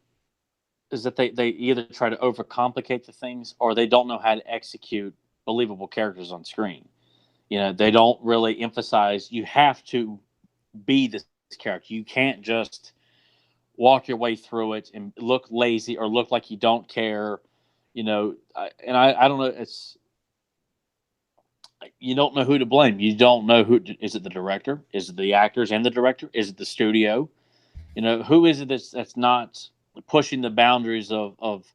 is that they either try to overcomplicate the things, or they don't know how to execute believable characters on screen. They don't really emphasize, you have to be this character. You can't just walk your way through it and look lazy or look like you don't care. I don't know. You don't know who to blame. You don't know is it the director? Is it the actors and the director? Is it the studio? Who is it that's not pushing the boundaries of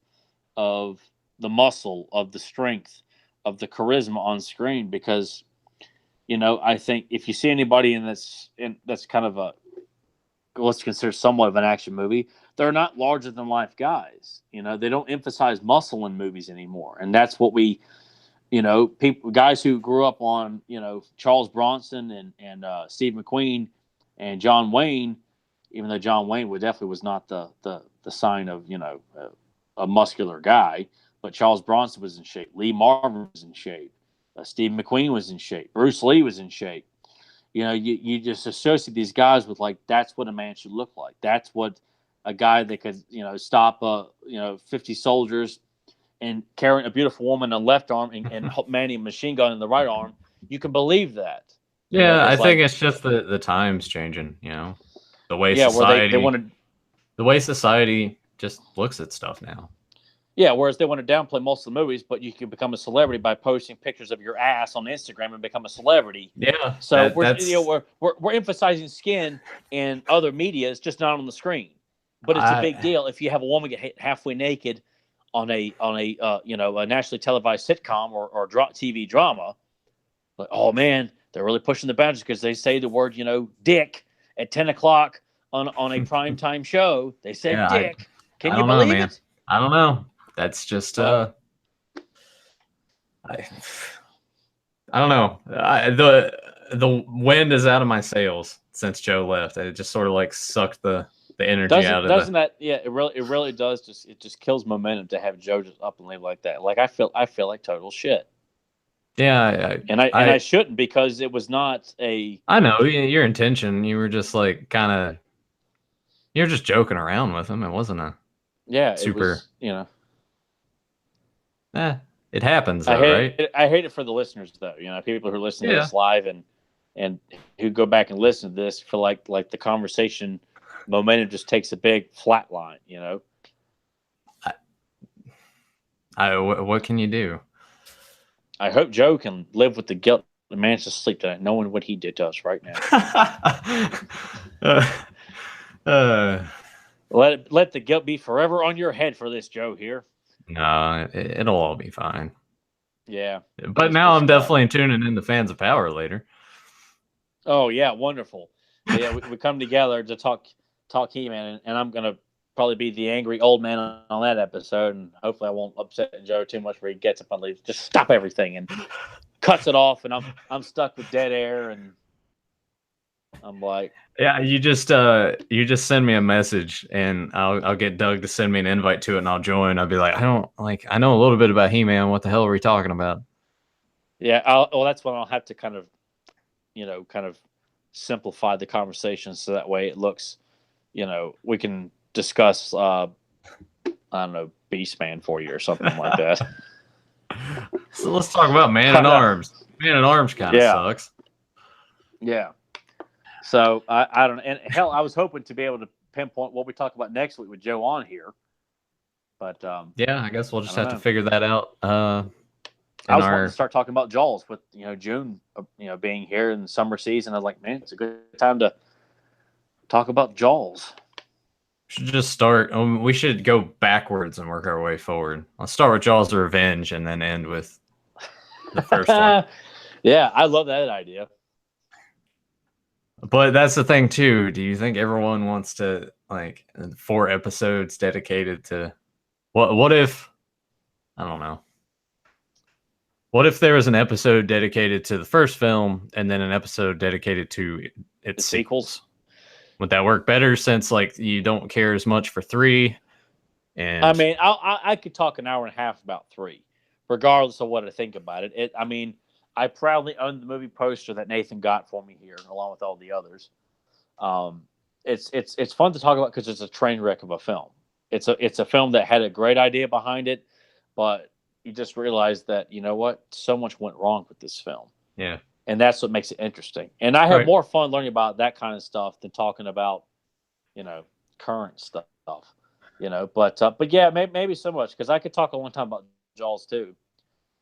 the muscle, of the strength, of the charisma on screen? Because, I think if you see anybody that's kind of a, let's consider somewhat of an action movie, they're not larger than life guys. They don't emphasize muscle in movies anymore. And that's what guys who grew up on, Charles Bronson and Steve McQueen and John Wayne, even though John Wayne definitely was not the sign of, a muscular guy, but Charles Bronson was in shape. Lee Marvin was in shape. Steve McQueen was in shape. Bruce Lee was in shape. You just associate these guys with, like, that's what a man should look like. That's what a guy that could, stop 50 soldiers and carrying a beautiful woman on the left arm and manning a machine gun in the right arm. You can believe that. Yeah, I think it's just the times changing, the way society, they wanted, the way society just looks at stuff now. Yeah, whereas they want to downplay most of the movies, but you can become a celebrity by posting pictures of your ass on Instagram and become a celebrity. Yeah. So we're emphasizing skin in other media. It's just not on the screen. But it's a big deal if you have a woman get halfway naked on a nationally televised sitcom or TV drama. But, oh man, they're really pushing the boundaries because they say the word dick at 10 o'clock on a primetime show. They say dick. Can you believe it? I don't know. That's just I don't know. The wind is out of my sails since Joe left. It just sort of like sucked the energy out of it. Doesn't that? Yeah, it really does. It just kills momentum to have Joe just up and leave like that. Like I feel like total shit. Yeah, I shouldn't, because it was not a. I know your intention. You were just like you're just joking around with him. It wasn't a. Yeah, super. It was, it happens, though, right? I hate it for the listeners, though. People who are listening to this live and who go back and listen to this feel like the conversation momentum just takes a big flat line. What can you do? I hope Joe can live with the guilt and manage to sleep tonight, knowing what he did to us right now. Let the guilt be forever on your head for this, Joe. Here. No, it'll all be fine. Yeah. But now I'm definitely tuning in to Fans of Power later. Oh yeah, wonderful. Yeah, we come together to talk talk He-Man, and I'm gonna probably be the angry old man on that episode, and hopefully I won't upset Joe too much where he gets up and leaves. Just stop everything and cuts it off, and I'm stuck with dead air, and I'm like, Yeah, you just send me a message, and I'll get Doug to send me an invite to it, and I'll join. I'll be like, I know a little bit about He-Man. What the hell are we talking about? yeah, well, that's when I'll have to kind of simplify the conversation so that way it looks, we can discuss, I don't know, Beastman for you or something like that. So let's talk about Man at Arms. Man at Arms kind of sucks. Yeah. So I don't know. And hell, I was hoping to be able to pinpoint what we talk about next week with Joe on here. But yeah, I guess we'll just have to figure that out. I was wanting to start talking about Jaws with June being here in the summer season. I was like, man, it's a good time to talk about Jaws. We should just start. We should go backwards and work our way forward. Let's start with Jaws: The Revenge and then end with the first one. Yeah, I love that idea. But that's the thing too. Do you think everyone wants to 4 episodes dedicated to what if I don't know. What if there was an episode dedicated to the first film and then an episode dedicated to its sequels? Would that work better since you don't care as much for 3? And I mean, I could talk an hour and a half about 3, regardless of what I think about it. I proudly own the movie poster that Nathan got for me here, along with all the others. It's fun to talk about because it's a train wreck of a film. It's a film that had a great idea behind it, but you just realize that so much went wrong with this film. Yeah, and that's what makes it interesting. And I have more fun learning about that kind of stuff than talking about current stuff. But yeah, maybe so much because I could talk a long time about Jaws too.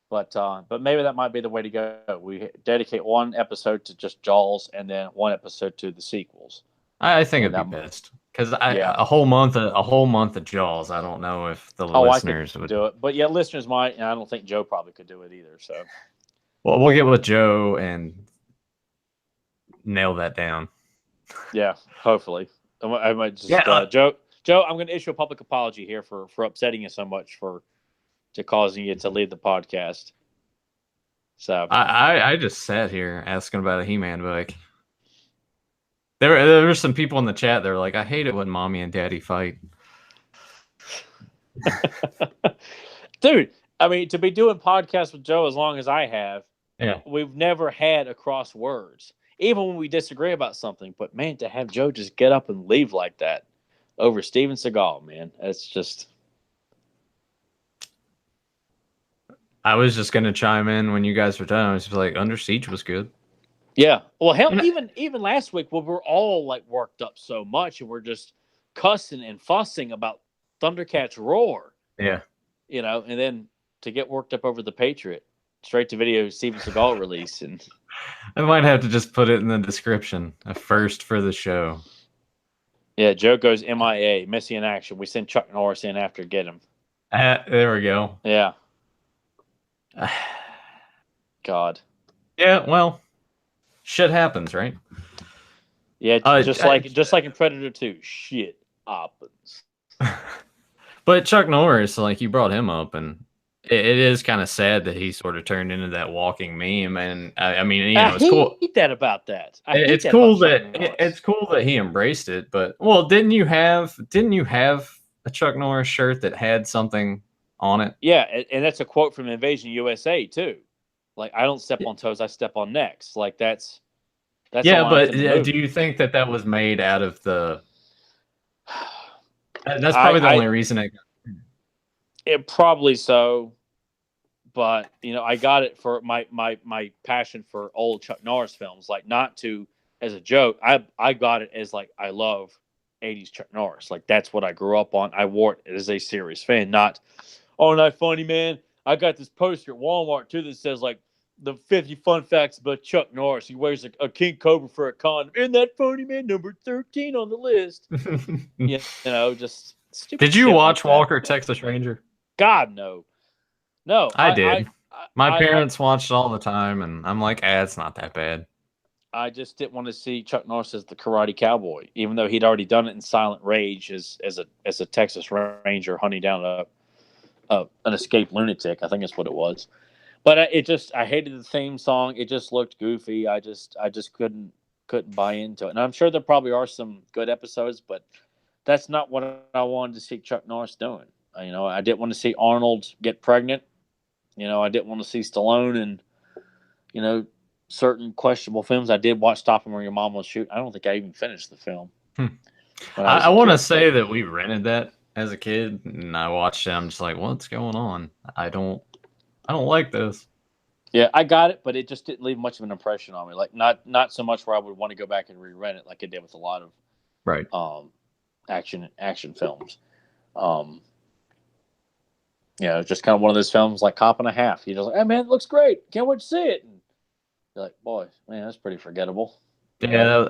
But maybe that might be the way to go. We dedicate 1 episode to just Jaws, and then 1 episode to the sequels. I think it'd be best because a whole month of Jaws. I don't know if the listeners would do it, but yeah, listeners might, and I don't think Joe probably could do it either. So, well, we'll get with Joe and nail that down. Yeah, hopefully. I might just Joe. I'm going to issue a public apology here for upsetting you so much to causing you to leave the podcast. So I just sat here asking about a He-Man book. There were some people in the chat that were like, I hate it when mommy and daddy fight. Dude, I mean, to be doing podcasts with Joe as long as I have, yeah, we've never had a cross words, even when we disagree about something. But man, to have Joe just get up and leave like that over Steven Seagal, man, that's just. I was just gonna chime in when you guys were done. I was just like, Under Siege was good. Yeah. Well, hell, even last week, when we're all worked up so much, and we're just cussing and fussing about Thundercats Roar. Yeah. And then to get worked up over the Patriot, straight to video Steven Seagal release, and I might have to just put it in the description. A first for the show. Yeah, Joe goes MIA, missing in action. We send Chuck Norris in after to get him. There we go. Yeah. God. Yeah, well, shit happens, right? Yeah, just like in Predator 2, shit happens. But Chuck Norris, you brought him up, and it is kind of sad that he sort of turned into that walking meme. And I mean, it's cool. I hate that about that. It's cool that he embraced it. But didn't you have a Chuck Norris shirt that had something on it? Yeah, and that's a quote from Invasion USA too. I don't step on toes, I step on necks. That's yeah. But do you think that was made out of the? That's probably the only reason it probably so, but I got it for my passion for old Chuck Norris films. Not to as a joke. I got it as I love 80s Chuck Norris. That's what I grew up on. I wore it as a serious fan, not. Oh, not funny, man. I got this poster at Walmart, too, that says, the 50 fun facts about Chuck Norris. He wears a king cobra for a condom. Isn't that funny, man? Number 13 on the list. Just stupid. Did you watch Walker, Texas Ranger? God, no. No. I did. My parents watched it all the time, and I'm like, it's not that bad. I just didn't want to see Chuck Norris as the Karate Cowboy, even though he'd already done it in Silent Rage as a Texas Ranger hunting down an escaped lunatic. I think that's what it was. But I hated the theme song. It just looked goofy. I just couldn't buy into it. And I'm sure there probably are some good episodes, but that's not what I wanted to see Chuck Norris doing. I didn't want to see Arnold get pregnant. I didn't want to see Stallone and certain questionable films. I did watch Stop 'Em or Your Mom Will Shoot. I don't think I even finished the film. I want to say that we rented that as a kid, and I watched it. I'm just like, what's going on? I don't like this. Yeah, I got it, but it just didn't leave much of an impression on me. Like not so much where I would want to go back and re-rent it like it did with a lot of right action films. It's just kind of one of those films like Cop and a Half. You're just like, hey man, it looks great. Can't wait to see it. And you're like, boy, man, that's pretty forgettable. Yeah,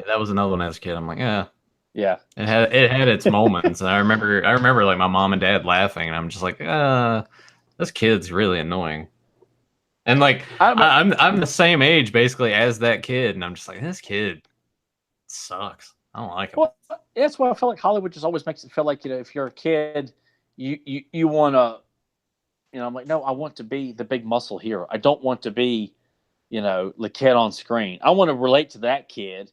that was another one as a kid. I'm like, yeah. It had its moments. And I remember like my mom and dad laughing, and I'm just like, this kid's really annoying. And like I'm the same age basically as that kid, and I'm just like, this kid sucks. I don't like him. Well, that's why I feel like Hollywood just always makes it feel like, if you're a kid, you want to, I'm like, no, I want to be the big muscle hero. I don't want to be, the kid on screen. I want to relate to that kid,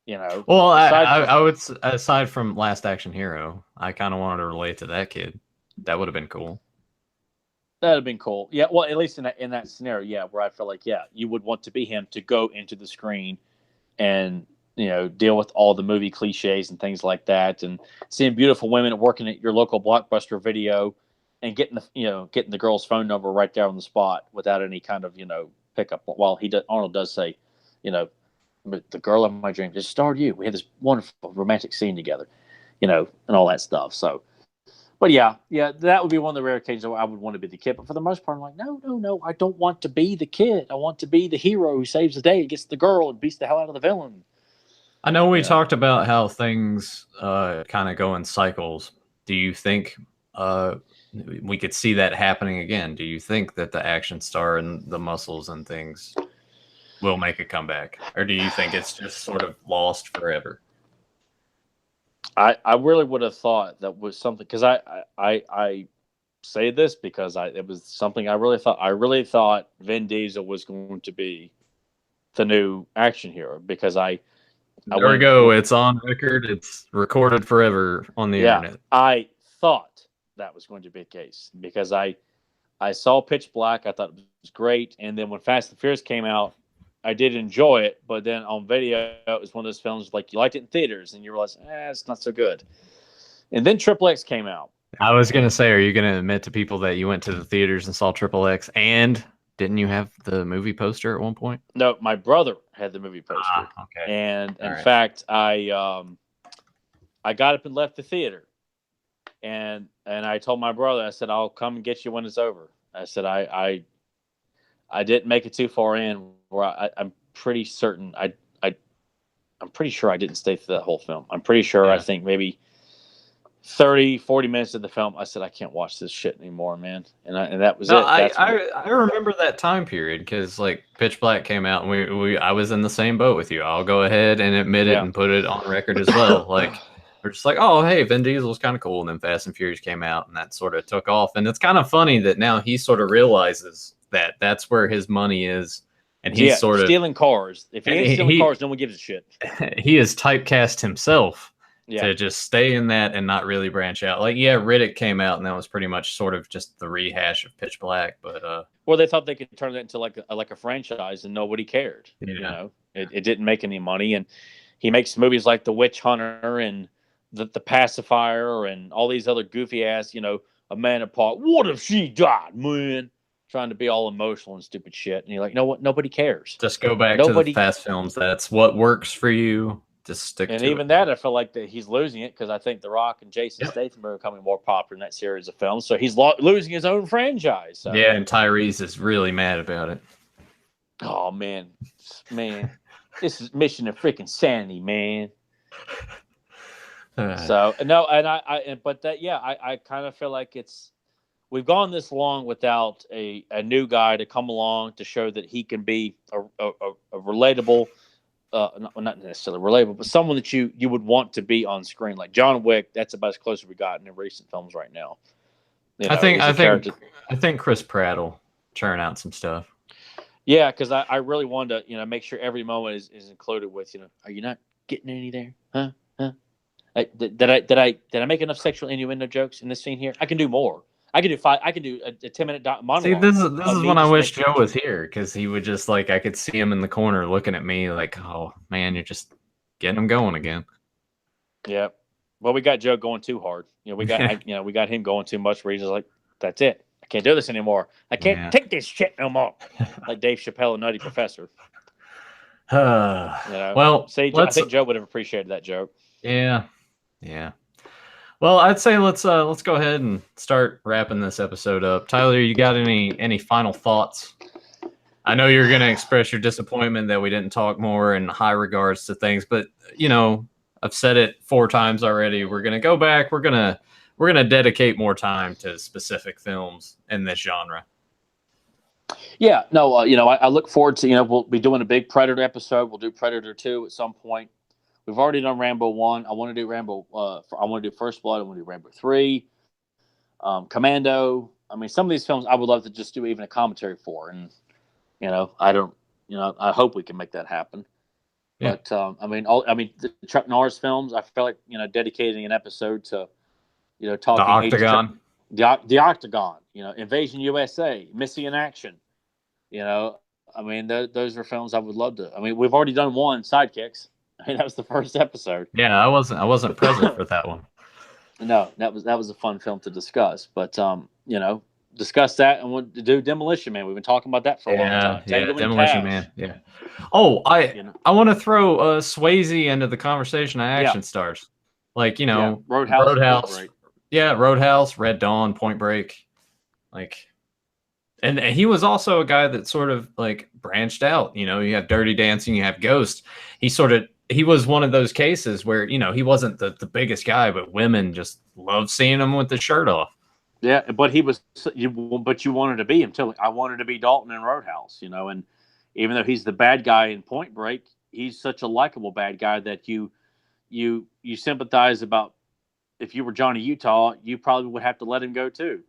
Well, I would, aside from Last Action Hero, I kind of wanted to relate to that kid. That would have been cool. That'd have been cool. Yeah, well, at least in that scenario, yeah, where I feel like, yeah, you would want to be him to go into the screen and deal with all the movie cliches and things like that, and seeing beautiful women working at your local Blockbuster Video and getting the girl's phone number right there on the spot without any kind of pickup. While Arnold does say, but the girl of my dreams just starred you. We had this wonderful romantic scene together, and all that stuff. So. But yeah, that would be one of the rare occasions where I would want to be the kid. But for the most part, I'm like, no, I don't want to be the kid. I want to be the hero who saves the day, gets the girl, and beats the hell out of the villain. I know we talked about how things kind of go in cycles. Do you think we could see that happening again? Do you think that the action star and the muscles and things will make a comeback? Or do you think it's just sort of lost forever? I really would have thought that was something, because I say this because it was something I really thought. I really thought Vin Diesel was going to be the new action hero, because there we go. It's on record. It's recorded forever on the internet. I thought that was going to be the case because I saw Pitch Black. I thought it was great, and then when Fast and Furious came out, I did enjoy it, but then on video, it was one of those films like you liked it in theaters and you realize, it's not so good. And then Triple X came out. I was going to say, are you going to admit to people that you went to the theaters and saw Triple X, and didn't you have the movie poster at one point? No, my brother had the movie poster. Okay. And in fact, I got up and left the theater. And I told my brother, I said, I'll come and get you when it's over. I said, I didn't make it too far in where I'm pretty certain I'm pretty sure I didn't stay through that whole film. I'm pretty sure. I think maybe 30, 40 minutes of the film, I said, I can't watch this shit anymore, man. And that was it. I remember that time period because like Pitch Black came out and I was in the same boat with you. I'll go ahead and admit it and put it on record as well. Like we're just like, oh, hey, Vin Diesel's kind of cool. And then Fast and Furious came out and that sort of took off. And it's kind of funny that now he sort of realizes that that's where his money is. And he's sort of stealing cars. If he ain't stealing cars, no one gives a shit. He has typecast himself to just stay in that and not really branch out. Like, Riddick came out and that was pretty much sort of just the rehash of Pitch Black. But well, they thought they could turn it into like a franchise and nobody cared. It didn't make any money. And he makes movies like The Witch Hunter and the Pacifier and all these other goofy ass, A Man Apart. What if she died, man? Trying to be all emotional and stupid shit. And you're like, you know what? Nobody cares. Just go back to the fast films. That's what works for you. Just stick to it. And even that, I feel like that he's losing it because I think The Rock and Jason Statham are becoming more popular in that series of films. So he's losing his own franchise. So. Yeah, and Tyrese is really mad about it. Oh, man. This is mission of freaking sanity, man. So, no, and I kind of feel like we've gone this long without a new guy to come along to show that he can be a relatable not necessarily relatable, but someone that you would want to be on screen. Like John Wick, that's about as close as we got in recent films right now. I think Chris Pratt will churn out some stuff. Yeah, because I really wanted to make sure every moment is included with are you not getting any there? Huh? Did I make enough sexual innuendo jokes in this scene here? I can do more. I can do five. I can do a 10-minute monologue. See, this is when I wish Joe was here, because he would just I could see him in the corner looking at me like, oh man, you're just getting him going again. Yeah, well, we got Joe going too hard. We got we got him going too much. Where he's just like, that's it. I can't do this anymore. I can't take this shit no more. Like Dave Chappelle and Nutty Professor. Well, see, I think Joe would have appreciated that joke. Yeah. Well, I'd say let's go ahead and start wrapping this episode up. Tyler, you got any final thoughts? I know you're going to express your disappointment that we didn't talk more in high regards to things, but I've said it 4 times already. We're going to go back. We're going to dedicate more time to specific films in this genre. Yeah, no, I look forward to we'll be doing a big Predator episode. We'll do Predator 2 at some point. We've already done Rambo 1. I want to do Rambo. I want to do First Blood. I want to do Rambo 3. Commando. I mean, some of these films I would love to just do even a commentary for, and I don't. I hope we can make that happen. Yeah. But the Chuck Norris films. I feel like dedicating an episode to talking the Octagon. The Octagon. Invasion USA, Missing in Action. Those are films I would love to. I mean, we've already done one, Sidekicks. That was the first episode. Yeah, I wasn't present for that one. No, that was a fun film to discuss. But discuss that, and we'll do Demolition Man. We've been talking about that for a long time. Yeah, Demolition Man. Yeah. Oh, I want to throw Swayze into the conversation of action stars. Roadhouse. Yeah, Roadhouse, Red Dawn, Point Break. And he was also a guy that sort of branched out. You have Dirty Dancing, you have Ghost. He was one of those cases where, he wasn't the biggest guy, but women just loved seeing him with the shirt off. Yeah, but you wanted to be him too. I wanted to be Dalton in Roadhouse, and even though he's the bad guy in Point Break, he's such a likable bad guy that you sympathize about. If you were Johnny Utah, you probably would have to let him go too,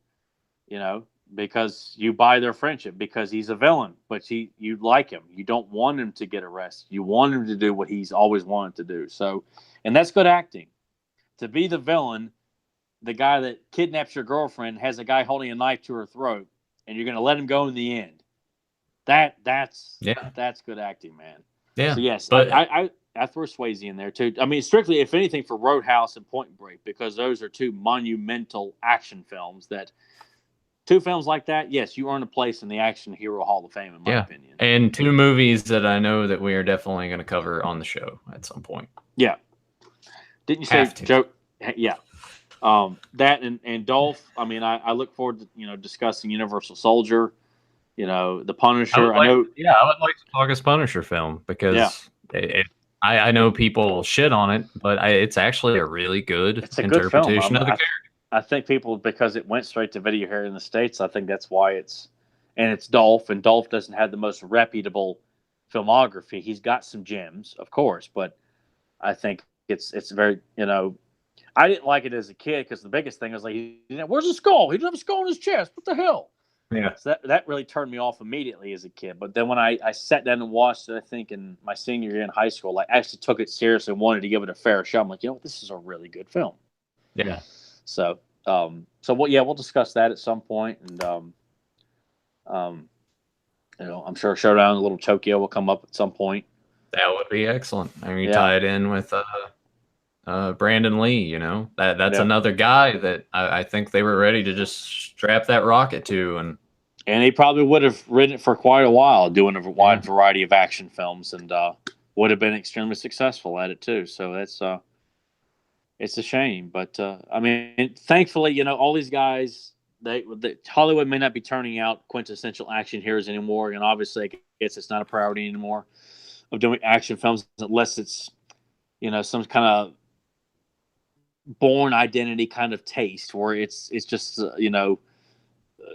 because you buy their friendship, because he's a villain, but you like him. You don't want him to get arrested. You want him to do what he's always wanted to do. So, and that's good acting. To be the villain, the guy that kidnaps your girlfriend has a guy holding a knife to her throat, and you're going to let him go in the end. That's good acting, man. Yeah. So yes, but I throw Swayze in there too. I mean, strictly, if anything, for Roadhouse and Point Break, because those are 2 monumental action films that. 2 films like that, yes, you earn a place in the Action Hero Hall of Fame, in my opinion. And 2 movies that I know that we are definitely going to cover on the show at some point. Yeah. Didn't you say, Joe? Yeah. That and Dolph. I mean, I look forward to discussing Universal Soldier. The Punisher. I would like to talk his Punisher film, because I know people shit on it, but it's actually a really good interpretation of the character. I think people, because it went straight to video here in the States, I think that's why it's Dolph, and Dolph doesn't have the most reputable filmography. He's got some gems, of course, but I think it's very, I didn't like it as a kid, because the biggest thing was where's the skull? He doesn't have a skull in his chest. What the hell? Yeah. So that really turned me off immediately as a kid. But then when I sat down and watched it, I think in my senior year in high school, I actually took it seriously and wanted to give it a fair shot. I'm like, this is a really good film. Yeah. So, we'll discuss that at some point, and I'm sure Showdown in Little Tokyo will come up at some point. That would be excellent. I mean, you tie it in with Brandon Lee. That's another guy that I think they were ready to just strap that rocket to, and he probably would have ridden it for quite a while, doing a wide variety of action films, and would have been extremely successful at it too. So that's. It's a shame, but I mean, thankfully, all these guys, Hollywood may not be turning out quintessential action heroes anymore, and obviously, I guess it's not a priority anymore of doing action films unless it's, some kind of Bourne Identity kind of taste, where it's just,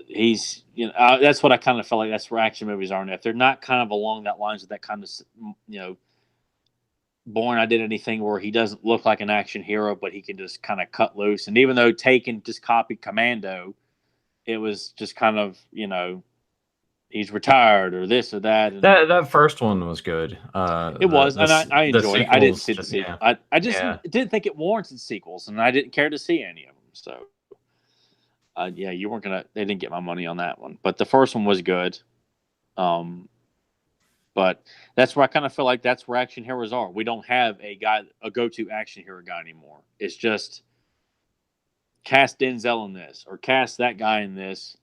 he's, that's what I kind of feel like that's where action movies are. And if they're not kind of along that lines of that kind of, Bourne, I did anything where he doesn't look like an action hero, but he can just kind of cut loose. And even though Taken just copied Commando, it was just kind of, he's retired or this or that. And That first one was good. it was, and I enjoyed it. I didn't see the sequel. Yeah. I just didn't think it warranted sequels, and I didn't care to see any of them. So, yeah, you weren't gonna. They didn't get my money on that one, but the first one was good. But that's where I kind of feel like that's where action heroes are. We don't have a go-to action hero guy anymore. It's just cast Denzel in this or cast that guy in this.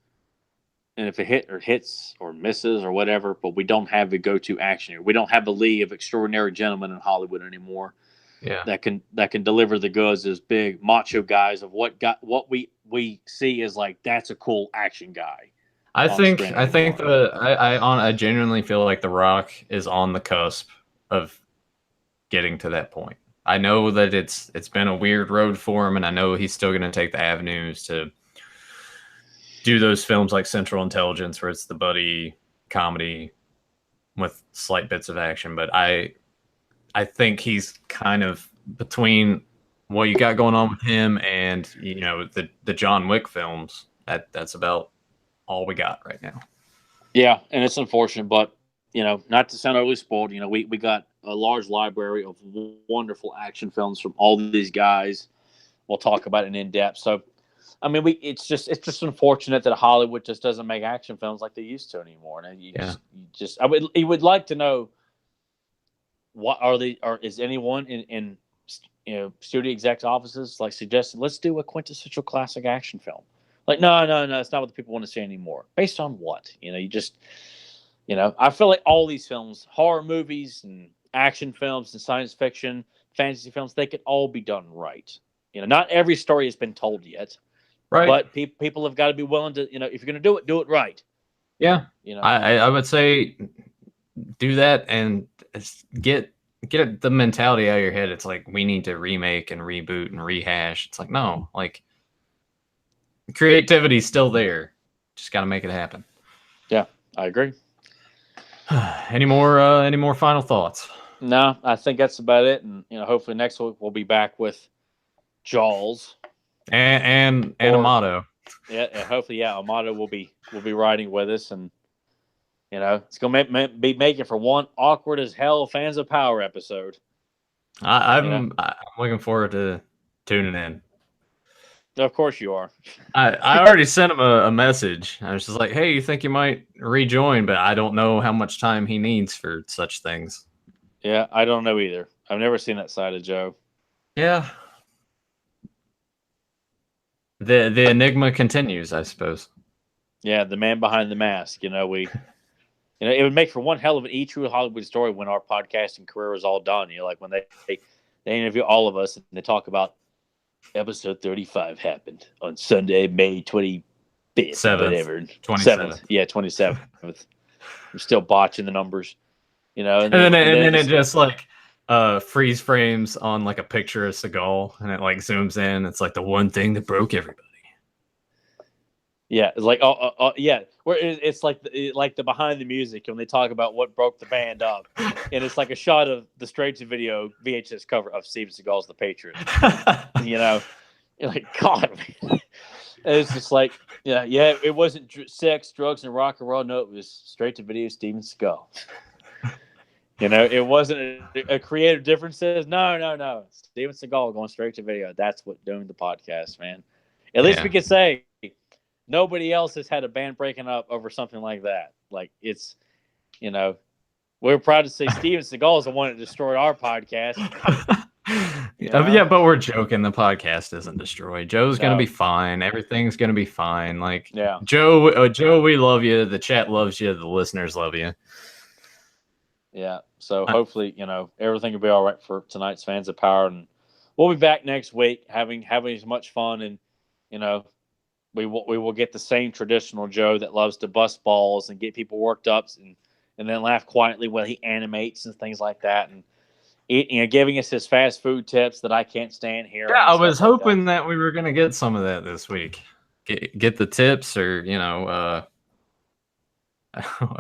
And if it hits or misses or whatever, but we don't have a go-to action hero. We don't have a league of extraordinary gentlemen in Hollywood anymore. Yeah. That can deliver the goods as big macho guys of what we see as like that's a cool action guy. I genuinely feel like The Rock is on the cusp of getting to that point. I know that it's been a weird road for him, and I know he's still going to take the avenues to do those films like Central Intelligence, where it's the buddy comedy with slight bits of action. But I think he's kind of between what you got going on with him and the John Wick films. That's about all we got right now. Yeah, and it's unfortunate, but not to sound overly spoiled, we got a large library of wonderful action films from all these guys. We'll talk about it in depth. So, I mean, it's just unfortunate that Hollywood just doesn't make action films like they used to anymore. And you would like to know what is anyone in studio execs offices like suggesting let's do a quintessential classic action film. Like, no, it's not what the people want to see anymore. Based on what? I feel like all these films, horror movies and action films and science fiction, fantasy films, they could all be done right. Not every story has been told yet. Right. But people have got to be willing to, if you're going to do it right. Yeah. I would say do that and get the mentality out of your head. It's like, we need to remake and reboot and rehash. It's like, no, like, creativity's still there. Just got to make it happen. Yeah, I agree. Any more final thoughts? No, I think that's about it. And hopefully next week we'll be back with Jaws and Amato. Yeah, and hopefully, Amato will be riding with us, and it's gonna be making for one awkward as hell Fans of Power episode. I'm looking forward to tuning in. Of course you are. I already sent him a message. I was just like, hey, you think you might rejoin, but I don't know how much time he needs for such things. Yeah, I don't know either. I've never seen that side of Joe. Yeah. The enigma continues, I suppose. Yeah, the man behind the mask. It would make for one hell of an true Hollywood story when our podcasting career is all done. Like when they interview all of us and they talk about episode 35 happened on Sunday, May 25th, 27th. Yeah, 27th. I'm still botching the numbers, And then it just like freeze frames on like a picture of Seagal, and it like zooms in. It's like the one thing that broke everybody. Yeah, it's like yeah, where it's like the behind the music when they talk about what broke the band up, and it's like a shot of the straight to video VHS cover of Steven Seagal's The Patriot. You're like, God, man. And it's just like, yeah, it wasn't sex, drugs, and rock and roll. No, it was straight to video Steven Seagal. It wasn't a creative differences. No. Steven Seagal going straight to video. That's what doing the podcast, man. At least we could say nobody else has had a band breaking up over something like that. Like it's, we're proud to say Steven Seagal is the one that destroyed our podcast. Yeah, but we're joking. The podcast isn't destroyed. Joe's gonna be fine. Everything's gonna be fine. Like, yeah, Joe, we love you. The chat loves you. The listeners love you. Yeah. So hopefully, everything will be all right for tonight's Fans of Power, and we'll be back next week having as much fun, and we will get the same traditional Joe that loves to bust balls and get people worked up and then laugh quietly while he animates and things like that, and giving us his fast food tips that I can't stand here. Yeah, I was hoping that we were gonna get some of that this week. Get the tips, or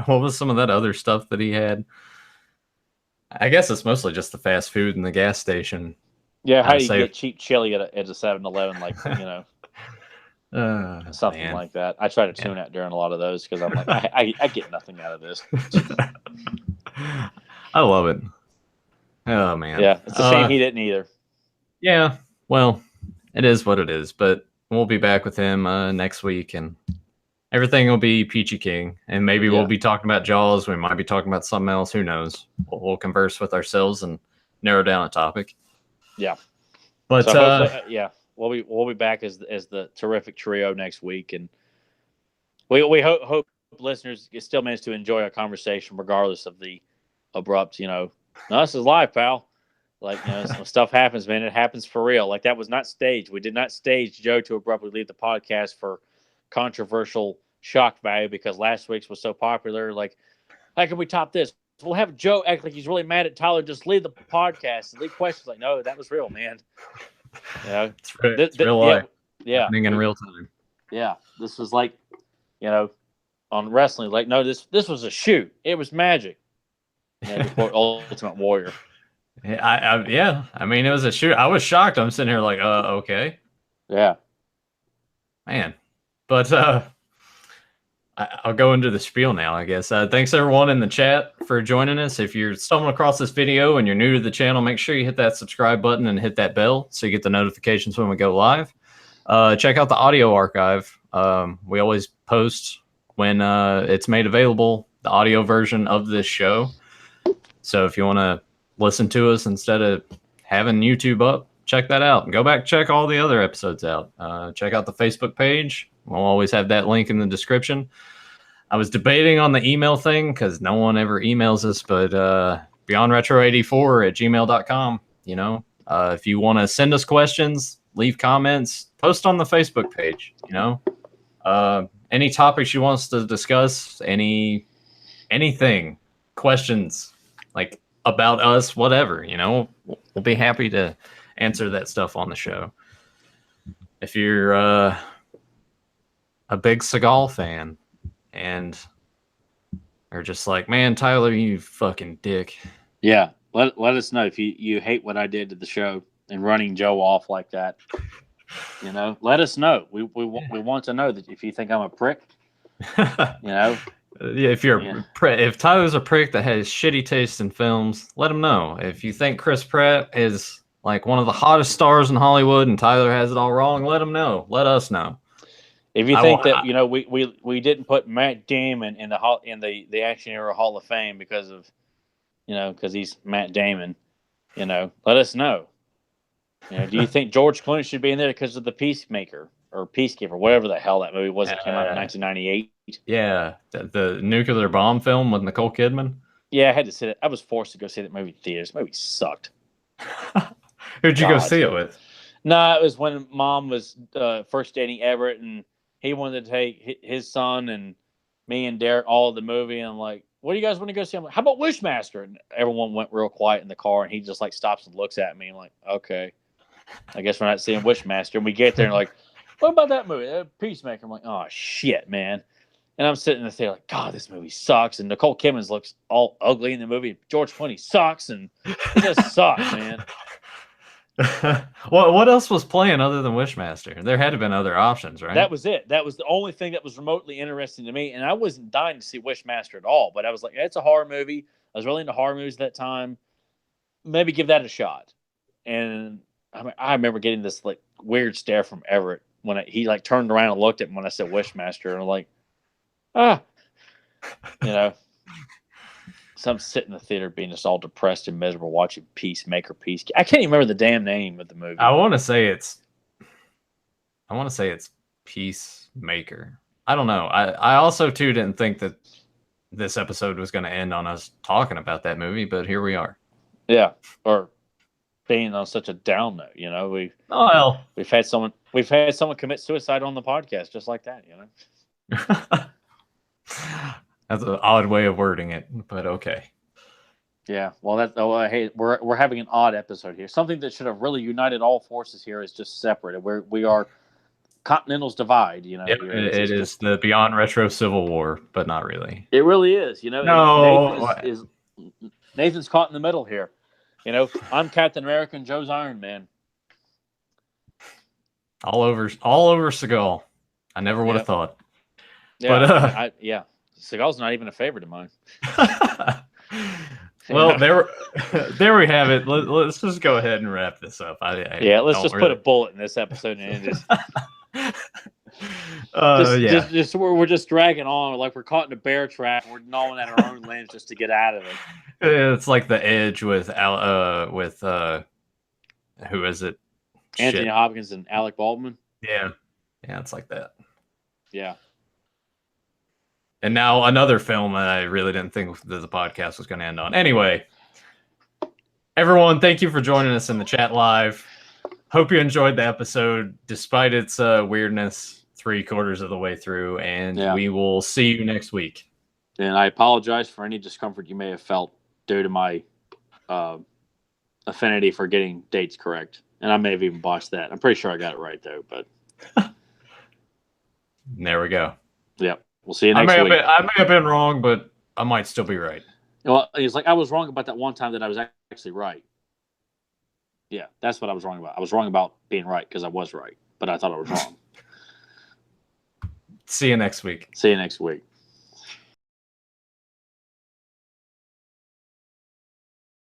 what was some of that other stuff that he had? I guess it's mostly just the fast food and the gas station. Yeah, how do you say- get cheap chili at a 7-Eleven, like, something man. like that. I try to tune out during a lot of those because I'm like, I get nothing out of this. I love it. Oh man. Yeah, it's a shame he didn't either. Yeah, well, it is what it is, but we'll be back with him next week, and everything will be peachy king. And maybe we'll be talking about Jaws. We might be talking about something else. Who knows? We'll converse with ourselves and narrow down a topic. Yeah, but so we'll be back as the terrific trio next week, and we hope listeners still manage to enjoy our conversation regardless of the abrupt. No, this is live, pal. Like, some stuff happens, man. It happens for real. Like, that was not staged. We did not stage Joe to abruptly leave the podcast for controversial shock value because last week's was so popular. Like, how can we top this? We'll have Joe act like he's really mad at Tyler. Just leave the podcast and leave questions. Like, no, that was real, man. It's real life. Yeah. Happening in real time. Yeah. This was like, on wrestling. Like, no, this was a shoot. It was magic. Ultimate Warrior. I mean, it was a shoot. I was shocked. I'm sitting here like, okay. Yeah. Man. But I'll go into the spiel now, I guess. Thanks everyone in the chat for joining us. If you're stumbling across this video and you're new to the channel, make sure you hit that subscribe button and hit that bell so you get the notifications when we go live. Check out the audio archive. We always post when it's made available, the audio version of this show. So if you want to listen to us instead of having YouTube up, check that out. And go back, check all the other episodes out. Check out the Facebook page. We'll always have that link in the description. I was debating on the email thing because no one ever emails us, but beyondretro84@gmail.com. If you want to send us questions, leave comments, post on the Facebook page. Any topics you want us to discuss, anything, questions like about us, whatever, we'll be happy to answer that stuff on the show. If you're a big Seagal fan and are just like, man, Tyler, you fucking dick. Yeah. Let us know if you hate what I did to the show and running Joe off like that. Let us know. We want to know that if you think I'm a prick, Yeah, if Tyler's a prick that has shitty taste in films, let him know. If you think Chris Pratt is like one of the hottest stars in Hollywood and Tyler has it all wrong, let him know. Let us know. If you think that we didn't put Matt Damon in the Action Hero Hall of Fame because of because he's Matt Damon, let us know. Do you think George Clooney should be in there because of the Peacemaker or Peacekeeper, whatever the hell that movie was that came out in 1998? Yeah, the nuclear bomb film with Nicole Kidman. Yeah, I had to see it. I was forced to go see that movie in theaters. The movie sucked. Who'd you go see it with? No, it was when Mom was first dating Everett, and he wanted to take his son and me and Derek all of the movie. And I'm like, what do you guys want to go see? I'm like, how about Wishmaster? And everyone went real quiet in the car, and he just like stops and looks at me. I'm like, okay, I guess we're not seeing Wishmaster. And we get there and like, what about that movie? Peacemaker. I'm like, oh shit, man. And I'm sitting in the theater like, God, this movie sucks. And Nicole Kidman looks all ugly in the movie. George Clooney sucks, and it just sucks, man. What else was playing other than Wishmaster? There had to have been other options, right? That was it. That was the only thing that was remotely interesting to me. And I wasn't dying to see Wishmaster at all. But I was like, it's a horror movie. I was really into horror movies at that time. Maybe give that a shot. And I remember getting this like weird stare from Everett when he like turned around and looked at me when I said Wishmaster. And I'm like, So I'm sitting in the theater being just all depressed and miserable watching Peacemaker. I can't even remember the damn name of the movie. I want to say it's Peacemaker. I don't know. I also too didn't think that this episode was going to end on us talking about that movie, but here we are. Yeah, or being on such a down note. We've had someone commit suicide on the podcast just like that. That's an odd way of wording it, but okay. Yeah, well, hey, we're having an odd episode here. Something that should have really united all forces here is just separated. We are continentals divide. Yep, it is the Beyond Retro Civil War, but not really. It really is. No, Nathan is Nathan's caught in the middle here. You know, I'm Captain America and Joe's Iron Man. All over Seagal. I never would have thought. Yeah, But Seagal's not even a favorite of mine. well, there we have it. Let's just go ahead and wrap this up. Let's just put a bullet in this episode and end it. We're just dragging on like we're caught in a bear trap. We're gnawing at our own lens just to get out of it. It's like The Edge with who is it? Anthony Hopkins and Alec Baldwin. Yeah, it's like that. Yeah. And now another film that I really didn't think that the podcast was going to end on. Anyway, everyone, thank you for joining us in the chat live. Hope you enjoyed the episode, despite its weirdness, 3/4 of the way through. And we will see you next week. And I apologize for any discomfort you may have felt due to my affinity for getting dates correct. And I may have even botched that. I'm pretty sure I got it right, though. But there we go. Yep. We'll see you next week. I may have been wrong, but I might still be right. Well, it's like I was wrong about that one time that I was actually right. Yeah, that's what I was wrong about. I was wrong about being right because I was right, but I thought I was wrong. See you next week. See you next week.